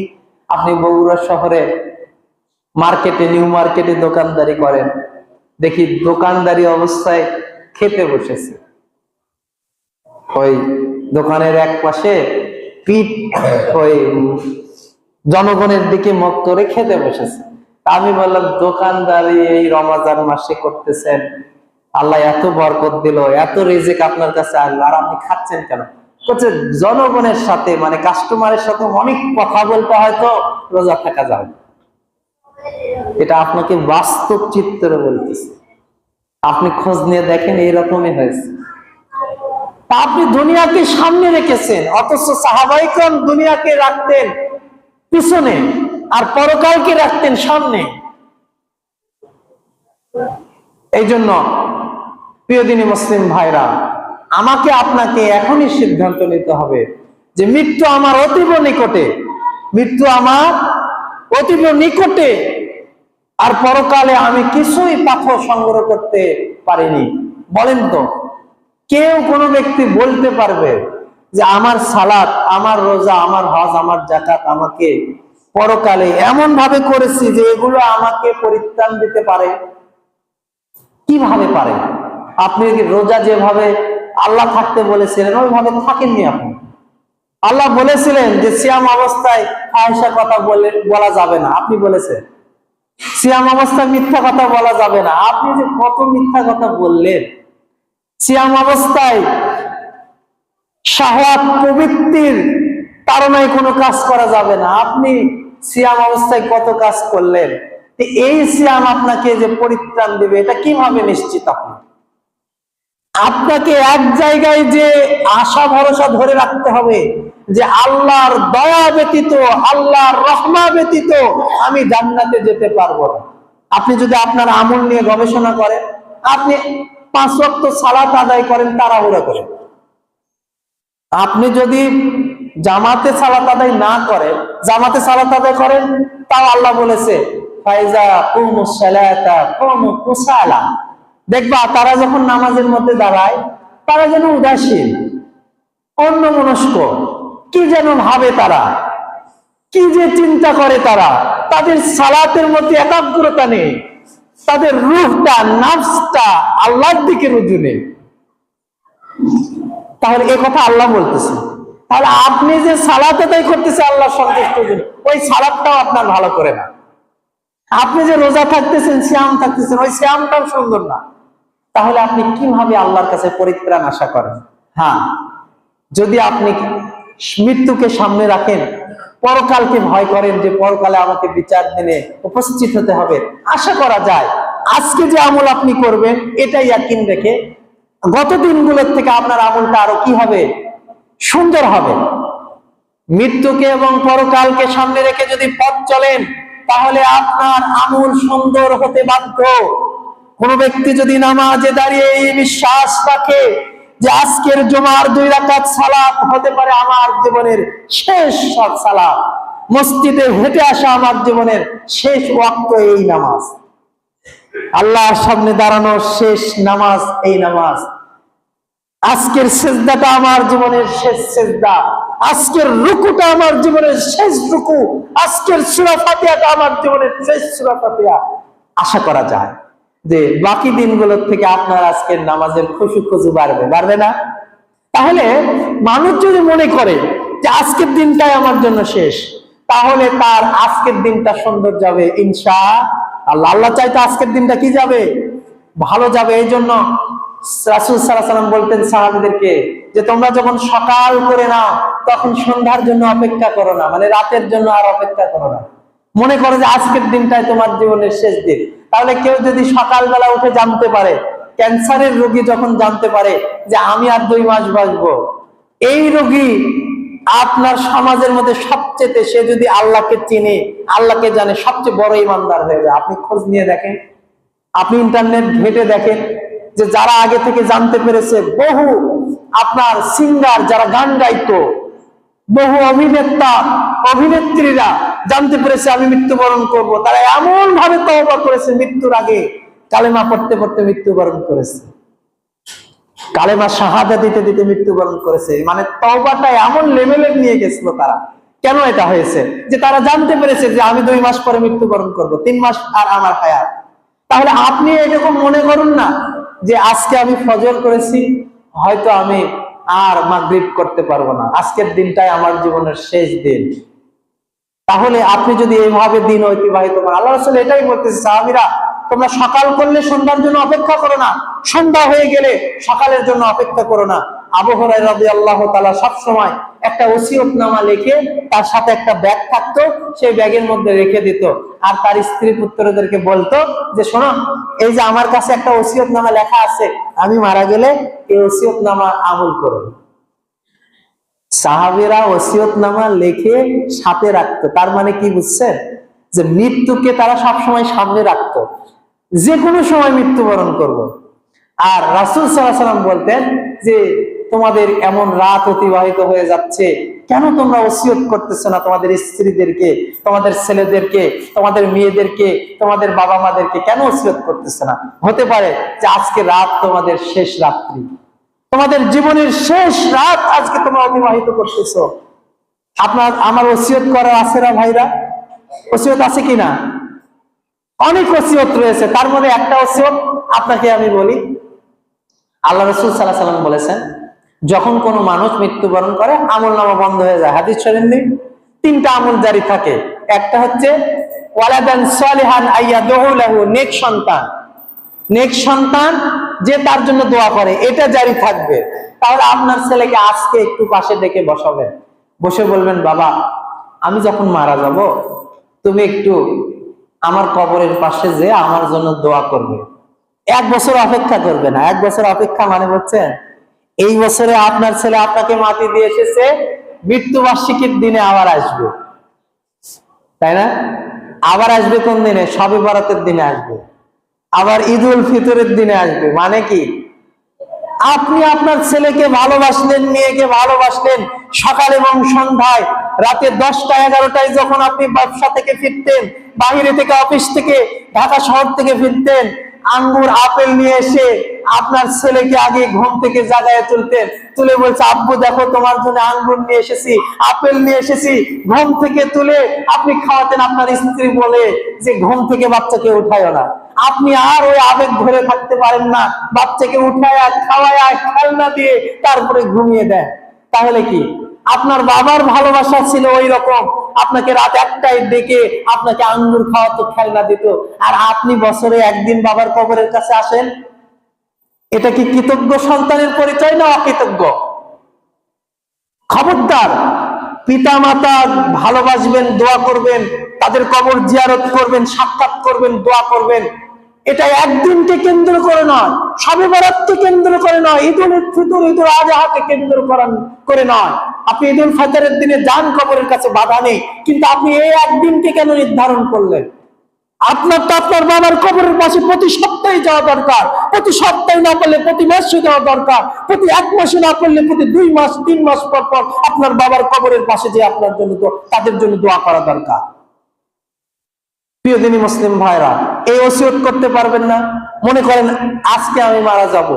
আপনি বগুড়া শহরে মার্কেটে, নিউ মার্কেটে দোকানদারি করেন, দেখি দোকানদারি অবস্থায় খেতে বসেছে, ওই দোকানের এক পাশে পিঠ ওই জনগণের দিকে মুখ করে খেতে বসেছে। আমি বললাম, দোকানদারি এই রমজান মাসে করতেছেন, আল্লাহ এত বরকত দিল, এত রিজিক আপনার কাছে আল্লাহ, আর আপনি খাচ্ছেন কেন? বলছে জনগণের সাথে, মানে কাস্টমারের সাথে অনেক কথা বলতে হয়তো রোজা থাকা যাবে। এটা আপনাকে বাস্তব চিত্রে বলতেছে, আপনি খোঁজ নিয়ে দেখেন এইরকমই হয়েছে। তা আপনি দুনিয়াকে সামনে রেখেছেন, অথচ সাহাবায়ে কেরাম দুনিয়াকে রাখতেন পিছনে আর পরকালকে রাখতেন সামনে। এই জন্য প্রিয় দিনী মুসলিম ভাইরা, আমাকে আপনাকে এখনই সিদ্ধান্ত নিতে হবে যে মৃত্যু আমার অতীব নিকটে, মৃত্যু আমার অতীব নিকটে, আর পরকালে আমি কিছুই পাথর সংগ্রহ করতে পারিনি। বলেন তো, কেউ কোনো ব্যক্তি বলতে পারবে যে আমার সালাত, আমার রোজা, আমার হজ, আমার যাকাত আমাকে পরকালে এমন ভাবে করেছি যে এগুলো আমাকে পরিত্রাণ দিতে পারে? কিভাবে পারে? আপনি কি রোজা যেভাবে আল্লাহ থাকতে বলেছিলেন ওইভাবে থাকেননি আপনি? আল্লাহ বলেছিলেন যে সিয়াম অবস্থায় ফাহিশা কথা বলা যাবে না, আপনি বলেছেন। সিয়াম অবস্থায় মিথ্যা কথা বলা যাবে না, আপনি যে কত মিথ্যা কথা বললেন। সিয়াম অবস্থায় শাহওয়াত প্রবৃত্তির তাড়নায় কোনো কাজ করা যাবে না, আপনি সিয়াম অবস্থায় কত কাজ করলেন। এই সিয়াম আপনাকে যে পরিত্রাণ দিবে এটা কিভাবে নিশ্চিত? আপনাকে এক জায়গায় যে আশা ভরসা ধরে রাখতে হবে যে আল্লাহর দয়া ব্যতীত, আল্লাহর রহমত ব্যতীত আমি জান্নাতে যেতে পারবো না। আপনি যদি আপনার আমল নিয়ে গবেষণা করেন, আপনি 5 ওয়াক্ত সালাত আদায় করেন তাড়াহুড়া করে, আপনি যদি জামাতে সালাত আদায় না করেন, জামাতে সালাত আদায় করেন, তাও আল্লাহ বলেছে ফাইজা কুমুস সালাতা কুমু কুসালা, দেখবা তারা যখন নামাজের মধ্যে দাঁড়ায় তারা যেন উদাসীন, অন্যমনস্ক, কি যেন ভাবে, তারা কি যে চিন্তা করে, তারা তাদের সালাতের মধ্যে একাগ্রতা নেই, তাদের রূহটা, নাফসটা আল্লাহর দিকে রুজু নেই। তাহলে এই কথা আল্লাহ বলতেছে। তাহলে আপনি যে সালাত আদায় করতেছে আল্লাহর সন্তুষ্টির জন্য, ওই সালাতটাও আপনার ভালো করে না। আপনি যে রোজা থাকতেছেন, সিয়াম থাকতেছেন, ওই সিয়ামটাও সুন্দর না। তাহলে আপনি কিভাবে আল্লাহর কাছে পরিত্রাণ আশা করেন? হ্যাঁ, যদি আপনি মৃত্যুকে সামনে রাখেন, পরকালকে ভয় করেন যে পরকালে আমাকে বিচার দিনে উপস্থিত হতে হবে, আশা করা যায় আজকে যে আমল আপনি করবেন এটাই ইয়াকিন রেখে গত দিনগুলোর থেকে আপনার আমলটা আরো কি হবে? সুন্দর হবে। মৃত্যুকে এবং পরকালকে সামনে রেখে যদি পথ চলেন তাহলে আপনার আমল সুন্দর হতে বাধ্য। কোন ব্যক্তি যদি নামাজে দাঁড়িয়ে এই বিশ্বাস রাখে যে আজকের জুমার 2 রাকাত সালাত হতে পারে আমার জীবনের শেষ সালাত, মসজিদে হেঁটে আসা আমার জীবনের শেষ ওয়াক্ত এই নামাজ, আল্লাহর সামনে দাঁড়ানোর শেষ নামাজ এই নামাজ, আজকের সিজদাটা আমার জীবনের শেষ সিজদা, আজকের রুকুটা আমার জীবনের শেষ রুকু, আজকের সূরা ফাতিহাটা আমার জীবনের শেষ সূরা ফাতিহা, আশা করা যায় যে বাকি দিনগুলোর থেকে আপনার আজকের নামাজের খুশু বাড়বে না? তাহলে মানুষ যদি মনে করে যে আজকের দিনটাই আমার জন্য শেষ, তাহলে তার আজকের দিনটা সুন্দর যাবে ইনশাআল্লাহ। আল্লাহ চাইতে আজকের দিনটা কি যাবে? ভালো যাবে। এই জন্য রাসূল সাল্লাল্লাহু আলাইহি ওয়াসাল্লাম বলতেন সাহাবীদেরকে যে তোমরা যখন সকাল করে নাও তখন সন্ধ্যার জন্য অপেক্ষা করো না, মানে রাতের জন্য আর অপেক্ষা করো না। মনে করো যে আজকের দিনটাই তোমার জীবনের শেষ দিন। তাহলে কেউ যদি সকালবেলা উঠে জানতে পারে, ক্যান্সারের রোগী যখন জানতে পারে যে আমি আর 2 মাস বাঁচবো, এই রোগী আপনার সমাজের মধ্যে সবচেয়ে, সে যদি আল্লাহকে চিনে, আল্লাহকে জানে, সবচেয়ে বড় ইমানদার হয়ে যায়। আপনি খোঁজ নিয়ে দেখেন, আপনি ইন্টারনেট ঘেটে দেখেন যে যারা আগে থেকে জানতে পেরেছে, বহু আপনার সিঙ্গার যারা গান গাইতো, বহু অভিনেতা অভিনেত্রীরা জানতে পেরেছে আমি মৃত্যুবরণ করব, তারা এমন ভাবে তওবা করেছে, মৃত্যুর আগে কালেমা পড়তে পড়তে মৃত্যুবরণ করেছে, কালেমা শাহাদা দিতে দিতে মৃত্যুবরণ করেছে। মানে তওবাটা এমন লেভেলে নিয়ে গেছিল তারা। কেন এটা হয়েছে? যে তারা জানতে পেরেছে যে আমি 2 মাস পরে মৃত্যুবরণ করব, 3 মাস আর আমার হায়াত। তাহলে আপনি এরকম মনে করুন না যে আজকে আমি ফজর করেছি, হয়তো আমি আর মাগরিব করতে পারবো না, আজকের দিনটাই আমার জীবনের শেষ দিন। তাহলে আপনি যদি এইভাবে দিন অতিবাহিত করেন, আল্লাহ রাসূল এটাই বলতেছে সাহাবীরা তোমরা সকাল করলে সন্ধ্যার জন্য অপেক্ষা করো না, সন্ধ্যা হয়ে গেলে সকালের জন্য অপেক্ষা করো না। আবু হুরায়রা রাদিয়াল্লাহু তাআলা সব সময় একটা ওসিয়তনামা লিখে তার সাথে একটা ব্যাগ থাকতো, সেই ব্যাগের মধ্যে রেখে দিত, আর তার স্ত্রী পুত্রদেরকে বলতো যে শোনো, এই যে আমার কাছে একটা ওসিয়তনামা লেখা আছে, আমি মারা গেলে এই ওসিয়তনামা আমল করো। সাহাবীরা ওসিয়তনামা লিখে সাথে রাখতো। তার মানে কি বুঝছেন? যে মৃত্যুকে তারা সবসময় সামনে রাখতো, যে কোনো সময় মৃত্যুবরণ করব। আর রাসূল সাল্লাল্লাহু আলাইহি ওয়াসাল্লাম বলতেন যে তোমাদের এমন রাত অতিবাহিত হয়ে যাচ্ছে, কেন তোমরা ওসিয়ত করতেছ না তোমাদের স্ত্রীদেরকে, তোমাদের ছেলেদেরকে, তোমাদের মেয়েদেরকে, তোমাদের বাবা মাদেরকে কেন ওসিয়ত করতেছ না? হতে পারে যে আজকে রাত তোমাদের শেষ রাত্রি, তোমাদের জীবনের শেষ রাত আজকে তোমরা অতিবাহিত করতেছো। আমার ওসিয়ত করা আছে না ভাইরা? ওসিয়ত আছে কিনা? অনেক ওসিয়ত রয়েছে, তার মধ্যে একটা ওসিয়ত আপনাকে আমি বলি। আল্লাহ রাসূল সাল্লাল্লাহু আলাইহি ওয়াসাল্লাম বলেছেন, যখন কোনো মানুষ মৃত্যুবরণ করে আমলনামা বন্ধ হয়ে যায়। হাদিস শরীফ নেই, 3টা আমল জারি থাকে। একটা হচ্ছে ওয়ালাদান সালিহান আইয়াদউ লাহু, নেক সন্তান, নেক সন্তান যে তার জন্য দোয়া করে, এটা জারি থাকবে। তাহলে আপনার ছেলেকে আজকে একটু পাশে ডেকে বসাবেন, বসে বলবেন, বাবা আমি যখন মারা যাব তুমি একটু আমার কবরের পাশে যে আমার জন্য দোয়া করবে। 1 বছর অপেক্ষা করবে না। 1 বছর অপেক্ষা মানে হচ্ছে এই বছরে আপনার ছেলে আপনাকে মাটি দিয়ে এসেছে, মৃত্যুবার্ষিকীর দিনে আবার আসবে, তাই না? আবার আসবে কোন দিনে? শবে বরাতের দিনে আসবে, আবার ঈদ উল ফিতরের দিনে আসবে। মানে কি? আপনি আপনার ছেলেকে ভালোবাসলেন, মেয়েকে ভালোবাসলেন, সকাল এবং সন্ধ্যায়, রাতে 10টা 11টায় যখন আপনি ব্যবসা থেকে ফিরতেন, বাইরে থেকে অফিস থেকে, ঢাকা শহর থেকে ফিরতেন, আঙ্গুর আপেল নিয়ে এসে আপনার ছেলেকে আগে ঘুম থেকে জাগায় তুলতেন, তুলে বলছে, আব্বু দেখো তোমার জন্য আঙ্গুর নিয়ে এসেছি, আপেল নিয়ে এসেছি। ঘুম থেকে তুলে আপনি খাওয়াতেন। আপনার স্ত্রী বলে যে ঘুম থেকে বাচ্চাকে উঠায়ও না। আপনি আর ওই আবেগ ধরে থাকতে পারেন না, বাচ্চাকে উঠায় খাওয়ায় খেলনা দিয়ে তারপরে ঘুমিয়ে দেয়। তাহলে কি আপনার বাবার ভালোবাসা ছিল ওই রকম? আপনাকে রাত 1টায় ডেকে আপনাকে আঙ্গুর খাওয়াতো, খেলনা দিত, আর আপনি বছরে একদিন বাবার কবরের কাছে আসেন। এটা কি কৃতজ্ঞ সন্তানের পরিচয় না অকৃতজ্ঞ? খবরদার, পিতা মাতা ভালোবাসবেন, দোয়া করবেন, তাদের কবর জিয়ারত করবেন, সাক্ষাৎ করবেন, দোয়া করবেন। এটা একদিনকে কেন্দ্র করে নয়, শবে বরাতকে কেন্দ্র করে নয়, ঈদ উল ফিতর, ঈদ উল আযহাকে কেন্দ্র করে নয়। আপনি ঈদ উল ফিতরের দিনে যান কবরের কাছে, বাধা নেই, কিন্তু আপনি এই একদিনকে কেন নির্ধারণ করলেন? আপনার তো আপনার বাবার কবরের পাশে প্রতি সপ্তাহে যাওয়া দরকার, প্রতি সপ্তাহে না করলে প্রতি মাসে যাওয়া দরকার, প্রতি 1 মাসে না করলে প্রতি 2 মাস 3 মাস পর পর আপনার বাবার কবরের পাশে যে আপনার জন্য তাদের জন্য দোয়া করা দরকার। প্রিয় দিনী মুসলিম ভাইরা, এই ওসিয়ত করতে পারবেন না? মনে করেন আজকে আমি মারা যাব,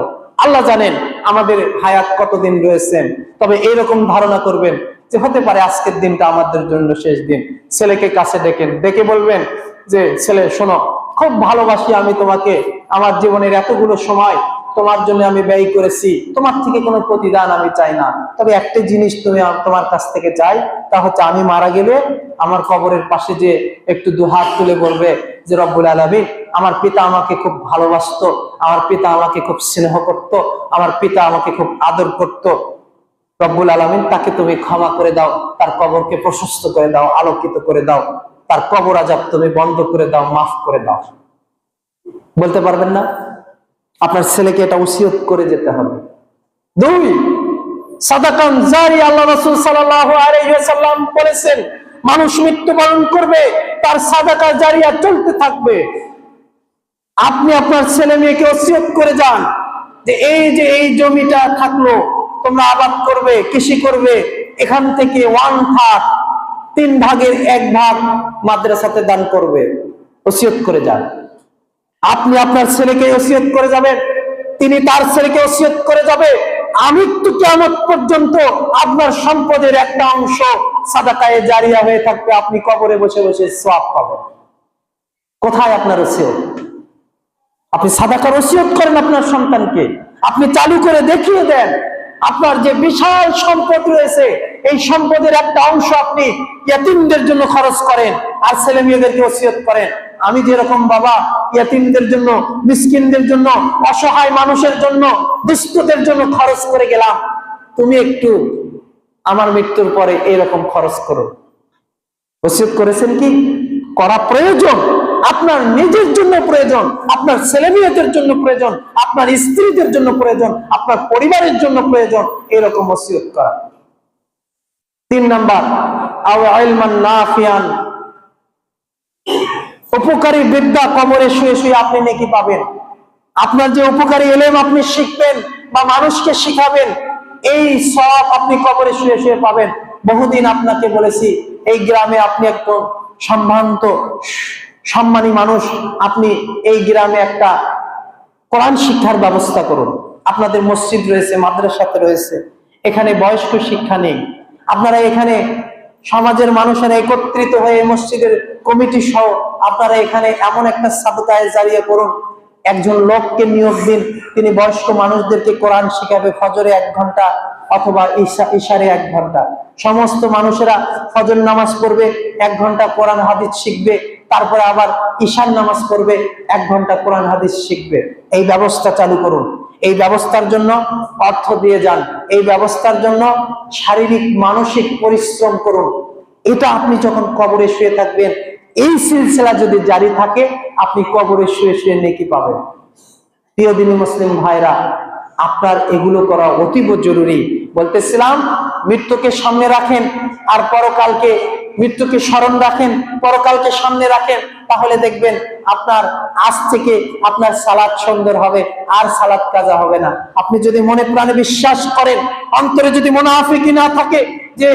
আল্লাহ জানেন আমাদের হায়াত কতদিন রয়েছে, তবে এইরকম ধারণা করবেন যে হতে পারে আজকের দিনটা আমাদের জন্য শেষ দিন। ছেলেকে কাছে ডেকে বলবেন যে, ছেলে শোনো, খুব ভালোবাসি আমি তোমাকে, আমার জীবনের এতগুলো সময় তোমার জন্য আমি ব্যয় করেছি, তোমার থেকে কোনো প্রতিদান আমি চাই না, তবে একটা জিনিস তুমি তোমার কাছ থেকে চাই, তা হচ্ছে আমি মারা গেলে আমার কবরের পাশে যে একটু দুহাত তুলে বলবে যে, রব্বুল আলামিন, আমার পিতা আমাকে খুব ভালোবাসতো, আমার পিতা আমাকে খুব স্নেহ করত, আমার পিতা আমাকে খুব আদর করত, রব্বুল আলামিন তাকে তুমি ক্ষমা করে দাও, তার কবরকে প্রশস্ত করে দাও, আলোকিত করে দাও, তার কবর আযাব তুমি বন্ধ করে দাও, মাফ করে দাও। বলতে পারবেন না? আপনার ছেলেকে এটা ওসিয়ত করে যেতে হবে। 2, সাদাকান জারি। আল্লাহ রাসূল সাল্লাল্লাহু আলাইহি ওয়াসাল্লাম বলেছেন, মানুষ মৃত্যুবরণ করবে, তার সাদাকা জারিয়া চলতে থাকবে। আপনি আপনার ছেলে মেয়েকে ওসিয়ত করে যান যে এই জমিটা থাকলো, তোমরা আবাদ করবে, কৃষি করবে, এখান থেকে 1/3, 3 ভাগের 1 ভাগ মাদ্রাসাতে দান করবে। ওসিয়ত করে যান। আপনি আপনার ছেলেকে ওসিয়ত করে যাবেন, তিনি তার ছেলেকে ওসিয়ত করে যাবে। আমৃত্যু কিয়ামত পর্যন্ত আপনার সম্পদের একটা অংশ সাদাকায়ে জারিয়া হয়ে থাকবে, আপনি কবরে বসে বসে সওয়াব পাবেন। কোথায় আপনার ওসিয়ত? আপনি সাদাকার ওসিয়ত করেন আপনার সন্তানকে, আপনি চালু করে দেখিয়ে দেন। আপনার যে বিশাল সম্পদ রয়েছে, এই সম্পদের একটা অংশ আপনি ইয়াতীমদের জন্য খরচ করেন, আর ছেলে মেয়েদেরকে ওসিয়ত করেন, আমি যেরকম বাবা ইয়াতীমদের জন্য, মিসকিনদের জন্য, অসহায় মানুষের জন্য, দুস্থদের জন্য খরচ করে গেলাম, তুমি একটু আমার মৃত্যুর পরে এরকম খরচ করো। ওসিয়ত করেছেন কি? করা প্রয়োজন। আপনার নিজের জন্য প্রয়োজন, আপনার ছেলে মেয়েদের জন্য প্রয়োজন, আপনার স্ত্রীদের জন্য প্রয়োজন, আপনার পরিবারের জন্য প্রয়োজন এরকম ওসিয়ত করা। 3 নাম্বার, আও ইলমান নাফিয়ান, উপকারী বিদ্যা কবরে শুয়ে শুয়ে আপনি নেকি পাবেন। আপনার যে উপকারী ইলম আপনি শিখবেন বা মানুষকে শিখাবেন, এই সওয়াব আপনি কবরে শুয়ে শুয়ে পাবেন। বহুদিন আপনাকে বলেছি, এই গ্রামে আপনি একজন সম্মানী মানুষ, আপনি এই গ্রামে একটা কোরআন শিক্ষার ব্যবস্থা করুন। আপনাদের মসজিদ রয়েছে, মাদ্রাসাতে রয়েছে, এখানে বয়স্ক শিক্ষা নেই। আপনারা এখানে সমাজের মানুষেরা একত্রিত হয়ে মসজিদের কমিটি সহ আপনারা এখানে এমন একটা সাদকায়ে জারিয়া করুন, একজন লোককে নিয়োগ দিন, তিনি বয়স্ক মানুষদেরকে কোরআন শিখাবে, ফজরে 1 ঘন্টা অথবা ইশারে 1 ঘন্টা। সমস্ত মানুষেরা ফজর নামাজ পড়বে, 1 ঘন্টা কোরআন হাদিস শিখবে, তারপরে আবার ঈশার নামাজ পড়বে, 1 ঘন্টা কোরআন হাদিস শিখবে। এই ব্যবস্থা চালু করুন। এই ব্যবস্থার জন্য অর্থ দিয়ে যান, এই ব্যবস্থার জন্য শারীরিক মানসিক পরিশ্রম করুন। এটা আপনি যখন কবরে শুয়ে থাকবেন, এই সিলসিলা যদি জারি থাকে, আপনি কবরে শুয়ে শুয়ে নেকি পাবেন। প্রিয় দিনী মুসলিম ভাইরা, আপনার এগুলো করা অতীব জরুরি। বলতেছিলাম, মৃত্যুকে সামনে রাখেন আর পরকালকে, মৃত্যুকে স্মরণ রাখেন, পরকালকে সামনে রাখেন, তাহলে দেখবেন আপনার আজ থেকে আপনার সালাত সুন্দর হবে, আর সালাত কাজা হবে না। আপনি যদি মনে প্রাণে বিশ্বাস করেন, অন্তরে যদি মুনাফিকি না থাকে যে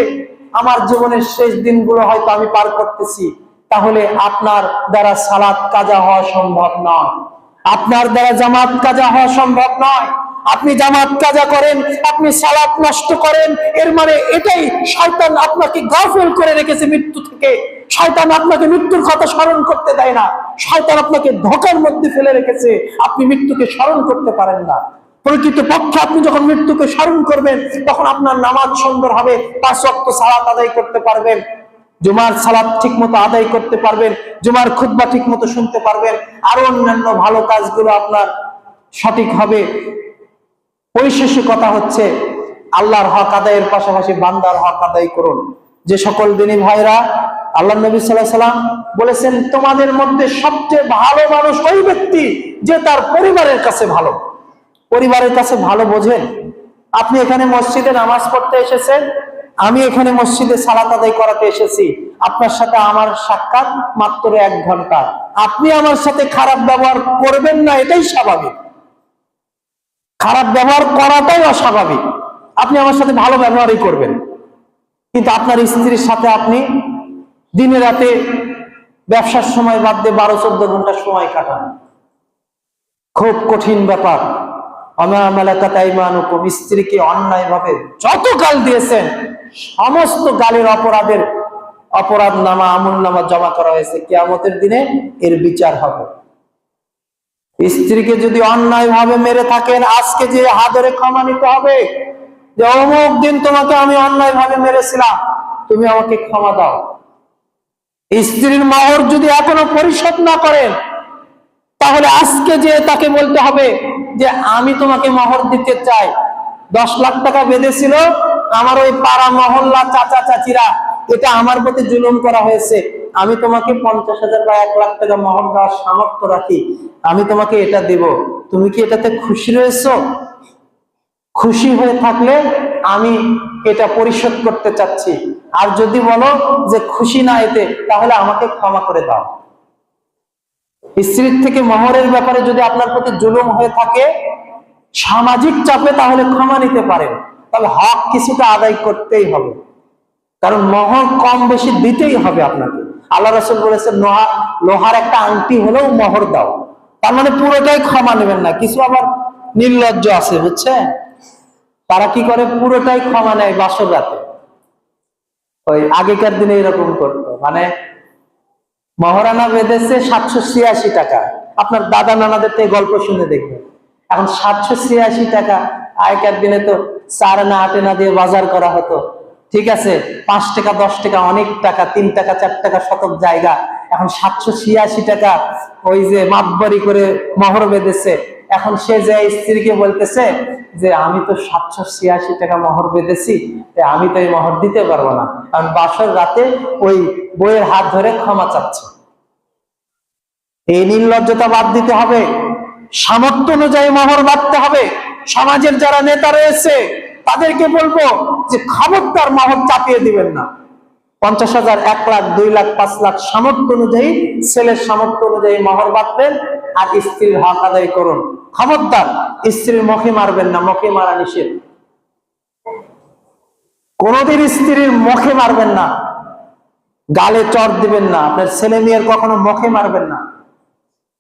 আমার জীবনের শেষ দিনগুলো হয়তো আমি পার করতেছি, তাহলে আপনার দ্বারা সালাত কাজা হওয়া সম্ভব নয়, আপনার দ্বারা জামাত কাজা হওয়া সম্ভব নয়। আপনি জামাত কাজা করেন, আপনি সালাত নষ্ট করেন, এর মানে এটাই শয়তান আপনাকে গাফেল করে রেখেছে মৃত্যু থেকে। শয়তান আপনাকে মৃত্যুর কথা স্মরণ করতে দেয় না, শয়তান আপনাকে ধোঁকার মধ্যে ফেলে রেখেছে, আপনি মৃত্যুকে স্মরণ করতে পারেন না। প্রকৃত পক্ষে আপনি যখন মৃত্যুকে স্মরণ করবেন, তখন আপনার নামাজ সুন্দর হবে, 5 ওয়াক্ত সালাত আদায় করতে পারবেন, জুমার সালাত ঠিক মতো আদায় করতে পারবেন, জুমার খুতবা ঠিক মতো শুনতে পারবেন, আরো অন্যান্য ভালো কাজগুলো আপনার সঠিক হবে। পরিশেষে কথা হচ্ছে, আল্লাহর হক আদায়ের পাশাপাশি বান্দার হক আদায় করুন। যে সকল দিনী ভাইরা, আল্লাহ নবী সাল্লাল্লাহু আলাইহি ওয়াসাল্লাম বলেছেন, তোমাদের মধ্যে সবচেয়ে ভালো মানুষ ওই ব্যক্তি যে তার পরিবারের কাছে ভালো। পরিবারের কাছে ভালো বোঝেন? আপনি এখানে মসজিদে নামাজ পড়তে এসেছেন, আমি এখানে মসজিদে সালাত আদায় করাতে এসেছি, আপনার সাথে আমার সাক্ষাৎ মাত্র 1 ঘন্টা। আপনি আমার সাথে খারাপ ব্যবহার করবেন না, এটাই স্বাভাবিক। খারাপ ব্যবহার করাটাই অস্বাভাবিক, আপনি আমার সাথে ভালো ব্যবহারই করবেন। কিন্তু আপনার স্ত্রীর সাথে আপনি দিনে রাতে ব্যবসার সময় বাদ দিয়ে 12-14 ঘন্টা সময় কাটান, খুব কঠিন ব্যাপার। ওমা মালাকাত আইমানুকুম, স্ত্রীকে অন্যায় ভাবে যত গাল দিয়েছেন, সমস্ত গালের অপরাধ নামা, আমল নামা জমা করা হয়েছে, কিয়ামতের দিনে এর বিচার হবে। স্ত্রীকে যদি অন্যায় ভাবে মেরে থাকেন, আজকে যে হাত ধরে ক্ষমা নিতে হবে, যে অমুক দিন তোমাকে আমি অন্যায় ভাবে মেরেছিলাম, তুমি আমাকে ক্ষমা দাও। স্ত্রীর মোহর যদি এখনো পরিশোধ না করেন, তাহলে আজকে যে তাকে বলতে হবে যে আমি তোমাকে মোহর দিতে চাই, 10 লাখ টাকা বেঁধেছিল আমার ওই পাড়া মহল্লা চাচা চাচিরা, এটা আমার প্রতি জুলুম করা হয়েছে, আমি তোমাকে 50,000 বা 1 লাখ টাকা মোহর দেওয়ার সামর্থ্য রাখি, আমি তোমাকে এটা দেব, তুমি কি এটাতে খুশি রয়েছো? খুশি হয়ে থাকলে আমি এটা পরিশোধ করতে চাচ্ছি, আর যদি বলো যে খুশি না এতে, তাহলে আমাকে ক্ষমা করে দাও। স্ত্রীর থেকে মোহরের ব্যাপারে যদি আপনার প্রতি জুলুম হয়ে থাকে, সামাজিক চাপে, তাহলে ক্ষমা নিতে পারেন, তবে হক কিছুটা আদায় করতেই হবে, কারণ মোহর কম বেশি দিতেই হবে আপনাকে। আল্লাহ রাসূল বলেছেন, লোহার একটা আংটি হলেও মোহর দাও। তার মানে পুরোটাই ক্ষমা নেবেন না। কিছু আবার নির্লজ্জ আছে, বুঝছেন, তারা কি করে, পুরোটাই ক্ষমা নেয় বাসর রাতে। ওই আগেকার দিনে এরকম করতো, মানে মহারানা বেঁধেছে 786 টাকা, আপনার দাদা নানাদের থেকে গল্প শুনে দেখবেন। এখন 786 টাকা, আগেকার দিনে তো 4 আনা 8 আনা দিয়ে বাজার করা হতো, ঠিক আছে, 5 টাকা 10 টাকা অনেক টাকা, 3 টাকা 4 টাকা শতক জায়গা। এখন 786 টাকা ওই যে মাপবারি করে মোহর বেঁধেছে। এখন সে যে স্ত্রীকে বলতেছে যে আমি তো 786 টাকা মোহর বেঁধেছি, আমি তো এই মোহর দিতে পারবো না, কারণ বাসর রাতে ওই বইয়ের হাত ধরে ক্ষমা চাচ্ছে। এই নির্লজ্জতা বাদ দিতে হবে, সামর্থ্য অনুযায়ী মোহর বাঁধতে হবে। সমাজের যারা নেতা রয়েছে তাদেরকে বলবো যে খবরদার মোহর চাপিয়ে দিবেন না। 50,000, 1 লাখ, 2 লাখ, 5 লাখ সামর্থ্য অনুযায়ী, ছেলের সামর্থ্য অনুযায়ী মোহর বাঁধবেন, আর স্ত্রীর হক আদায় করুন। খবরদার স্ত্রীর মুখে মারবেন না, মুখে মারা নিষেধ। কোনদিন স্ত্রীর মুখে মারবেন না, গালে চড় দিবেন না, আপনার ছেলে মেয়ের কখনো মুখে মারবেন না,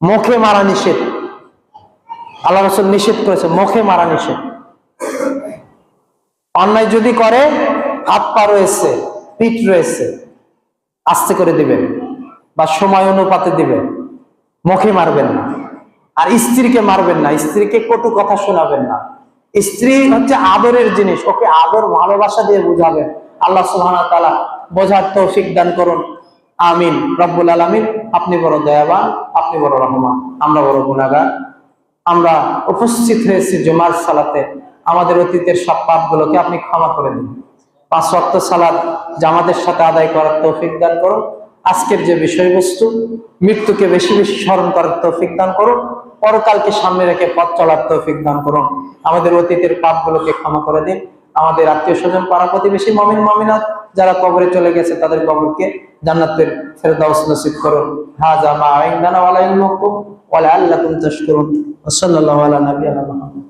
মুখে মারা নিষেধ। আল্লাহ রাসূল নিষেধ করেছে, মুখে মারা নিষেধ। অন্যায় যদি করে হাত পা রয়েছে, পিঠ রয়েছে, আস্তে করে দিবেন বা সময় অনুপাতে দিবেন, মুখে মারবেন না। আর স্ত্রীকে মারবেন না, স্ত্রীকে কটু কথা শোনাবেন না। স্ত্রী হচ্ছে আদরের জিনিস, ওকে আদর ভালোবাসা দিয়ে বুঝাবেন। আল্লাহ সুবহানাহু ওয়া তাআলা বোঝার তৌফিক দান করুন, আমিন। রব্বুল আলামিন, আপনি বড় দয়াবান, আপনি বড় রহমান, আমরা বড় গুনাহগার। আমরা উপস্থিত হয়েছি জুমার সালাতে, আমাদের অতীতের সব পাপগুলোকে আপনি ক্ষমা করে দিন। 5 ওয়াক্ত সালাত জামাতের সাথে আদায় করার তৌফিক দান করুন। আজকের যে বিষয়বস্তু, মৃত্যুকে বেশি বেশি স্মরণ করার তৌফিক দান করুন। পরকালকে সামনে রেখে পথ চলার তৌফিক দান করুন। আমাদের অতীতের পাপগুলোকে ক্ষমা করে দিন। আমাদের আত্মীয় স্বজন, পাড়া প্রতিবেশী, মুমিন মুমিনাত যারা কবরে চলে গেছে তাদের কবরকে জান্নাতের ফেরদাউস নসিব করুন। হাযা মা ইনদানা ওয়া লা ইলমুকুম ওয়া লাআল্লাকুম তাশকুরুন। ওয়া সাল্লাল্লাহু আলা নাবিয়িনা মুহাম্মদ।